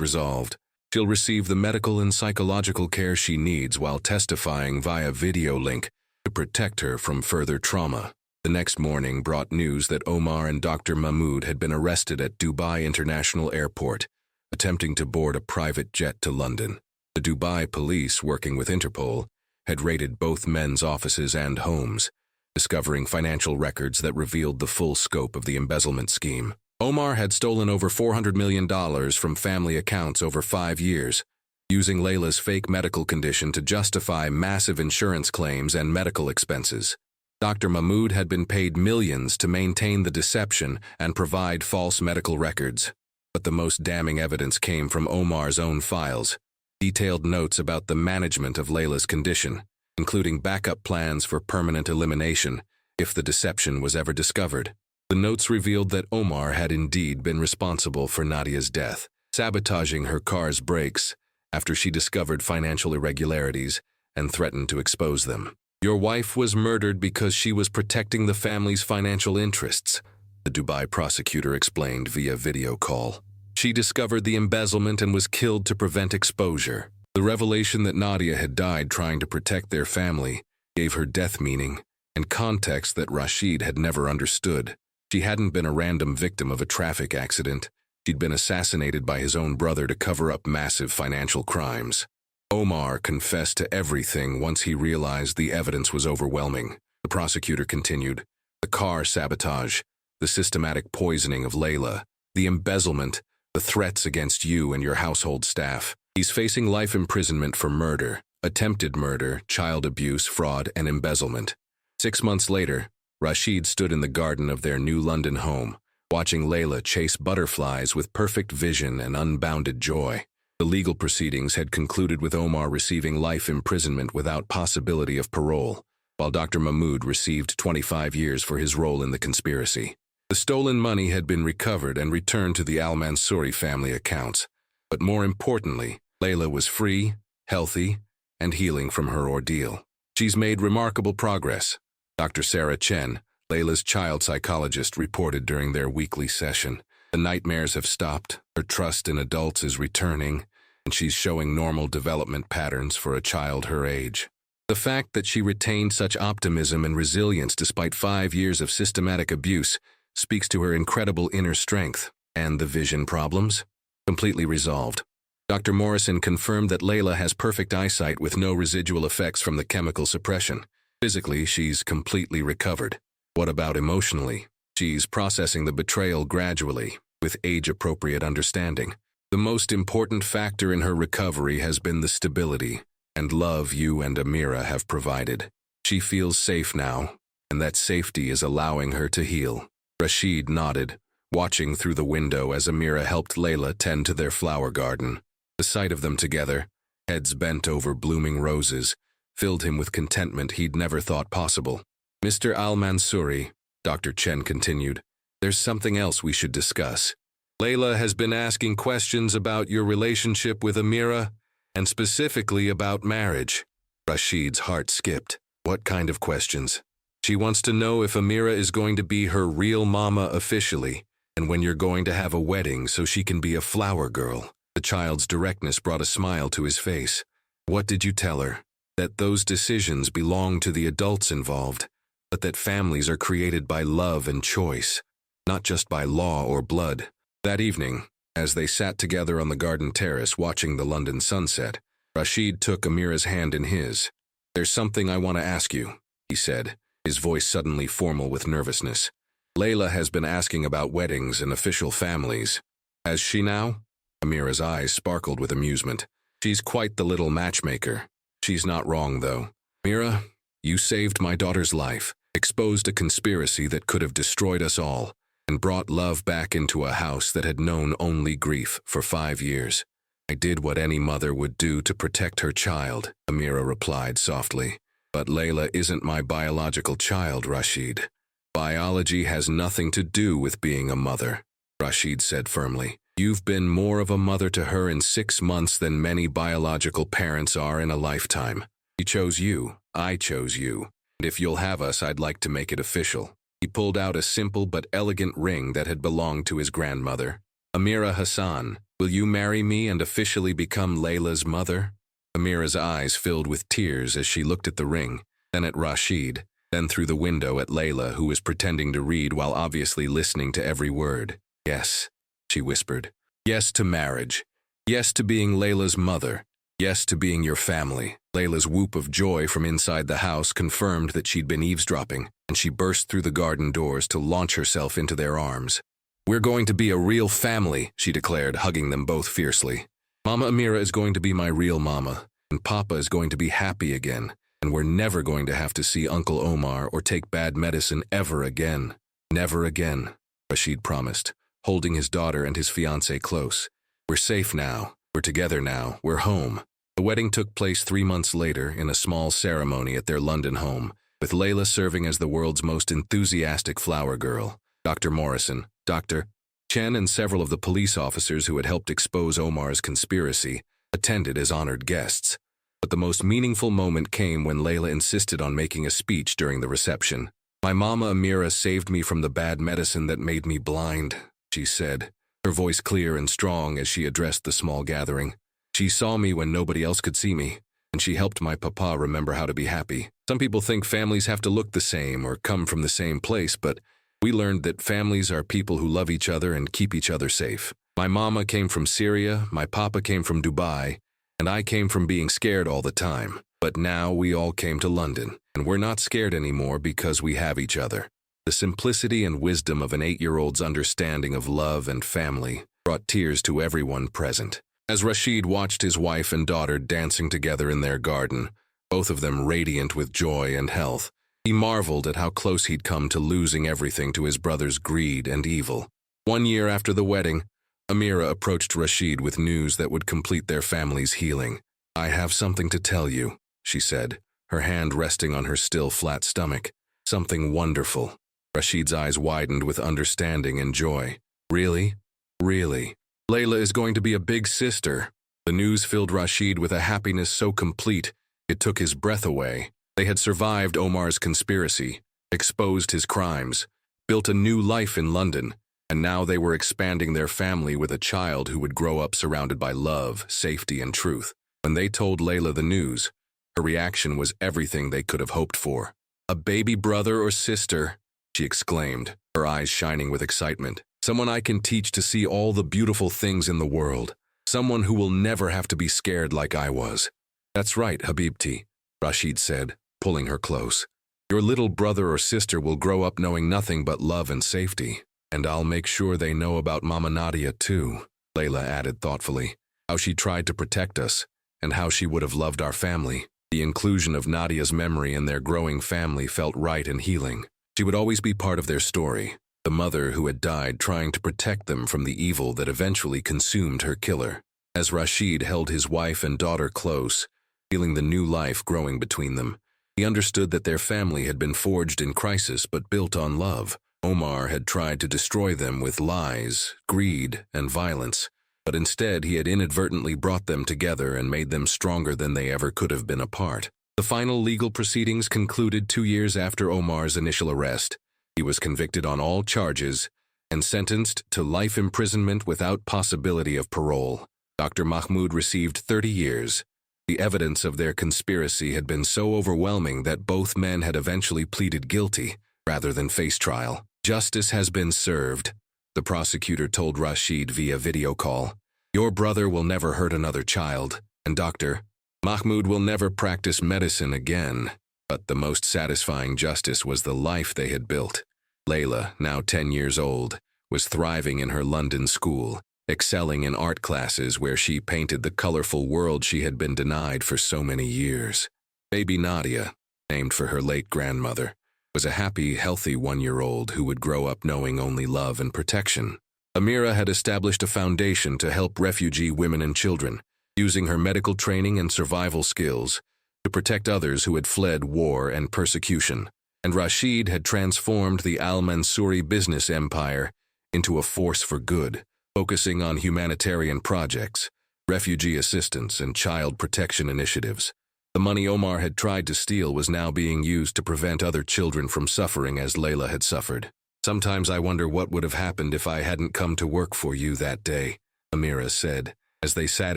resolved. She'll receive the medical and psychological care she needs while testifying via video link to protect her from further trauma." The next morning brought news that Omar and Dr. Mahmoud had been arrested at Dubai International Airport, attempting to board a private jet to London. The Dubai police, working with Interpol, had raided both men's offices and homes, discovering financial records that revealed the full scope of the embezzlement scheme. Omar had stolen over $400 million from family accounts over 5 years, using Layla's fake medical condition to justify massive insurance claims and medical expenses. Dr. Mahmoud had been paid millions to maintain the deception and provide false medical records. But the most damning evidence came from Omar's own files, detailed notes about the management of Layla's condition, including backup plans for permanent elimination if the deception was ever discovered. The notes revealed that Omar had indeed been responsible for Nadia's death, sabotaging her car's brakes after she discovered financial irregularities and threatened to expose them. "Your wife was murdered because she was protecting the family's financial interests," the Dubai prosecutor explained via video call. "She discovered the embezzlement and was killed to prevent exposure." The revelation that Nadia had died trying to protect their family gave her death meaning and context that Rashid had never understood. She hadn't been a random victim of a traffic accident. She'd been assassinated by his own brother to cover up massive financial crimes. Omar confessed to everything once he realized the evidence was overwhelming. The prosecutor continued. "The car sabotage, the systematic poisoning of Layla, the embezzlement, the threats against you and your household staff. He's facing life imprisonment for murder, attempted murder, child abuse, fraud, and embezzlement." 6 months later, Rashid stood in the garden of their new London home, watching Layla chase butterflies with perfect vision and unbounded joy. The legal proceedings had concluded with Omar receiving life imprisonment without possibility of parole, while Dr. Mahmoud received 25 years for his role in the conspiracy. The stolen money had been recovered and returned to the Al-Mansouri family accounts. But more importantly, Layla was free, healthy, and healing from her ordeal. "She's made remarkable progress," Dr. Sarah Chen, Layla's child psychologist, reported during their weekly session. "The nightmares have stopped, her trust in adults is returning, and she's showing normal development patterns for a child her age." The fact that she retained such optimism and resilience despite 5 years of systematic abuse speaks to her incredible inner strength. And the vision problems? Completely resolved. Dr. Morrison confirmed that Layla has perfect eyesight with no residual effects from the chemical suppression. Physically, she's completely recovered. What about emotionally? She's processing the betrayal gradually, with age-appropriate understanding. The most important factor in her recovery has been the stability and love you and Amira have provided. She feels safe now, and that safety is allowing her to heal. Rashid nodded, watching through the window as Amira helped Layla tend to their flower garden. The sight of them together, heads bent over blooming roses, filled him with contentment he'd never thought possible. "Mr. Al-Mansouri," Dr. Chen continued, "there's something else we should discuss. Layla has been asking questions about your relationship with Amira, and specifically about marriage." Rashid's heart skipped. "What kind of questions?" She wants to know if Amira is going to be her real mama officially, and when you're going to have a wedding so she can be a flower girl. The child's directness brought a smile to his face. What did you tell her? That those decisions belong to the adults involved, but that families are created by love and choice, not just by law or blood. That evening, as they sat together on the garden terrace watching the London sunset, Rashid took Amira's hand in his. "There's something I want to ask you," he said, his voice suddenly formal with nervousness. "Layla has been asking about weddings and official families. Has she now?" Amira's eyes sparkled with amusement. "She's quite the little matchmaker. She's not wrong, though. Amira, you saved my daughter's life, exposed a conspiracy that could have destroyed us all, and brought love back into a house that had known only grief for 5 years. I did what any mother would do to protect her child," Amira replied softly. "But Layla isn't my biological child, Rashid. Biology has nothing to do with being a mother," Rashid said firmly. "You've been more of a mother to her in 6 months than many biological parents are in a lifetime. She chose you, I chose you, and if you'll have us, I'd like to make it official." He pulled out a simple but elegant ring that had belonged to his grandmother. "Amira Hassan, will you marry me and officially become Layla's mother?" Amira's eyes filled with tears as she looked at the ring, then at Rashid, then through the window at Layla, who was pretending to read while obviously listening to every word. "Yes," she whispered. "Yes to marriage. Yes to being Layla's mother. Yes to being your family." Layla's whoop of joy from inside the house confirmed that she'd been eavesdropping, and she burst through the garden doors to launch herself into their arms. "We're going to be a real family," she declared, hugging them both fiercely. "Mama Amira is going to be my real mama, and Papa is going to be happy again, and we're never going to have to see Uncle Omar or take bad medicine ever again. Never again," Rashid promised, holding his daughter and his fiancée close. "We're safe now. We're together now. We're home." The wedding took place 3 months later in a small ceremony at their London home, with Layla serving as the world's most enthusiastic flower girl. Dr. Morrison, Dr. Chen, and several of the police officers who had helped expose Omar's conspiracy attended as honored guests. But the most meaningful moment came when Layla insisted on making a speech during the reception. "My mama Amira saved me from the bad medicine that made me blind," she said, her voice clear and strong as she addressed the small gathering. "She saw me when nobody else could see me, and she helped my papa remember how to be happy. Some people think families have to look the same or come from the same place, but we learned that families are people who love each other and keep each other safe. My mama came from Syria, my papa came from Dubai, and I came from being scared all the time. But now we all came to London, and we're not scared anymore because we have each other." The simplicity and wisdom of an 8-year-old's understanding of love and family brought tears to everyone present. As Rashid watched his wife and daughter dancing together in their garden, both of them radiant with joy and health, he marveled at how close he'd come to losing everything to his brother's greed and evil. 1 year after the wedding, Amira approached Rashid with news that would complete their family's healing. "I have something to tell you," she said, her hand resting on her still flat stomach. "Something wonderful." Rashid's eyes widened with understanding and joy. "Really? Really? Layla is going to be a big sister." The news filled Rashid with a happiness so complete it took his breath away. They had survived Omar's conspiracy, exposed his crimes, built a new life in London, and now they were expanding their family with a child who would grow up surrounded by love, safety, and truth. When they told Layla the news, her reaction was everything they could have hoped for. "A baby brother or sister," she exclaimed, her eyes shining with excitement. "Someone I can teach to see all the beautiful things in the world. Someone who will never have to be scared like I was." "That's right, Habibti," Rashid said, pulling her close. "Your little brother or sister will grow up knowing nothing but love and safety. And I'll make sure they know about Mama Nadia too," Layla added thoughtfully. "How she tried to protect us, and how she would have loved our family." The inclusion of Nadia's memory in their growing family felt right and healing. She would always be part of their story, the mother who had died trying to protect them from the evil that eventually consumed her killer. As Rashid held his wife and daughter close, feeling the new life growing between them, he understood that their family had been forged in crisis but built on love. Omar had tried to destroy them with lies, greed, and violence, but instead he had inadvertently brought them together and made them stronger than they ever could have been apart. The final legal proceedings concluded 2 years after Omar's initial arrest. He was convicted on all charges and sentenced to life imprisonment without possibility of parole. Dr. Mahmoud received 30 years. The evidence of their conspiracy had been so overwhelming that both men had eventually pleaded guilty rather than face trial. Justice has been served, the prosecutor told Rashid via video call. Your brother will never hurt another child, and Dr. Mahmoud will never practice medicine again. But the most satisfying justice was the life they had built. Layla, now 10 years old, was thriving in her London school, excelling in art classes where she painted the colorful world she had been denied for so many years. Baby Nadia, named for her late grandmother, was a happy, healthy 1-year-old who would grow up knowing only love and protection. Amira had established a foundation to help refugee women and children, using her medical training and survival skills to protect others who had fled war and persecution. And Rashid had transformed the Al-Mansouri business empire into a force for good, focusing on humanitarian projects, refugee assistance, and child protection initiatives. The money Omar had tried to steal was now being used to prevent other children from suffering as Layla had suffered. Sometimes I wonder what would have happened if I hadn't come to work for you that day, Amira said, as they sat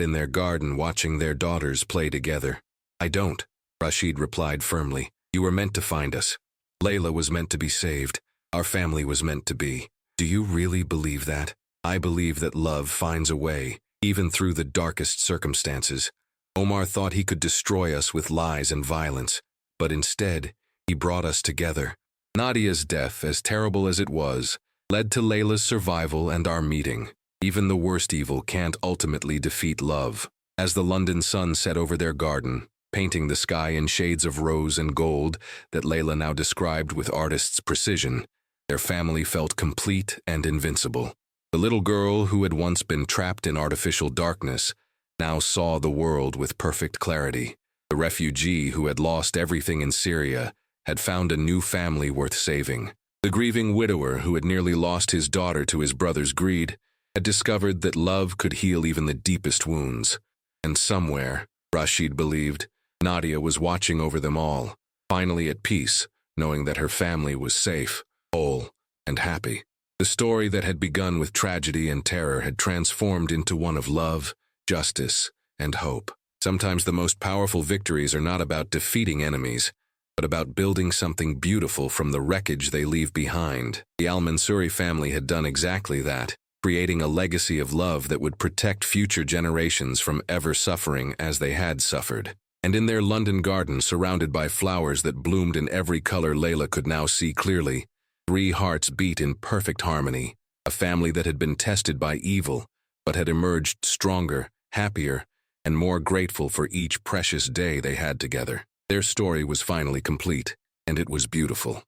in their garden watching their daughters play together. I don't, Rashid replied firmly. You were meant to find us. Layla was meant to be saved. Our family was meant to be. Do you really believe that? I believe that love finds a way, even through the darkest circumstances. Omar thought he could destroy us with lies and violence, but instead, he brought us together. Nadia's death, as terrible as it was, led to Layla's survival and our meeting. Even the worst evil can't ultimately defeat love. As the London sun set over their garden, painting the sky in shades of rose and gold that Layla now described with artist's precision, their family felt complete and invincible. The little girl who had once been trapped in artificial darkness now saw the world with perfect clarity. The refugee who had lost everything in Syria had found a new family worth saving. The grieving widower who had nearly lost his daughter to his brother's greed had discovered that love could heal even the deepest wounds. And somewhere, Rashid believed, Nadia was watching over them all, finally at peace, knowing that her family was safe, whole, and happy. The story that had begun with tragedy and terror had transformed into one of love, justice, and hope. Sometimes the most powerful victories are not about defeating enemies, but about building something beautiful from the wreckage they leave behind. The Al-Mansouri family had done exactly that, creating a legacy of love that would protect future generations from ever suffering as they had suffered. And in their London garden, surrounded by flowers that bloomed in every color Layla could now see clearly, 3 hearts beat in perfect harmony, a family that had been tested by evil, but had emerged stronger, happier, and more grateful for each precious day they had together. Their story was finally complete, and it was beautiful.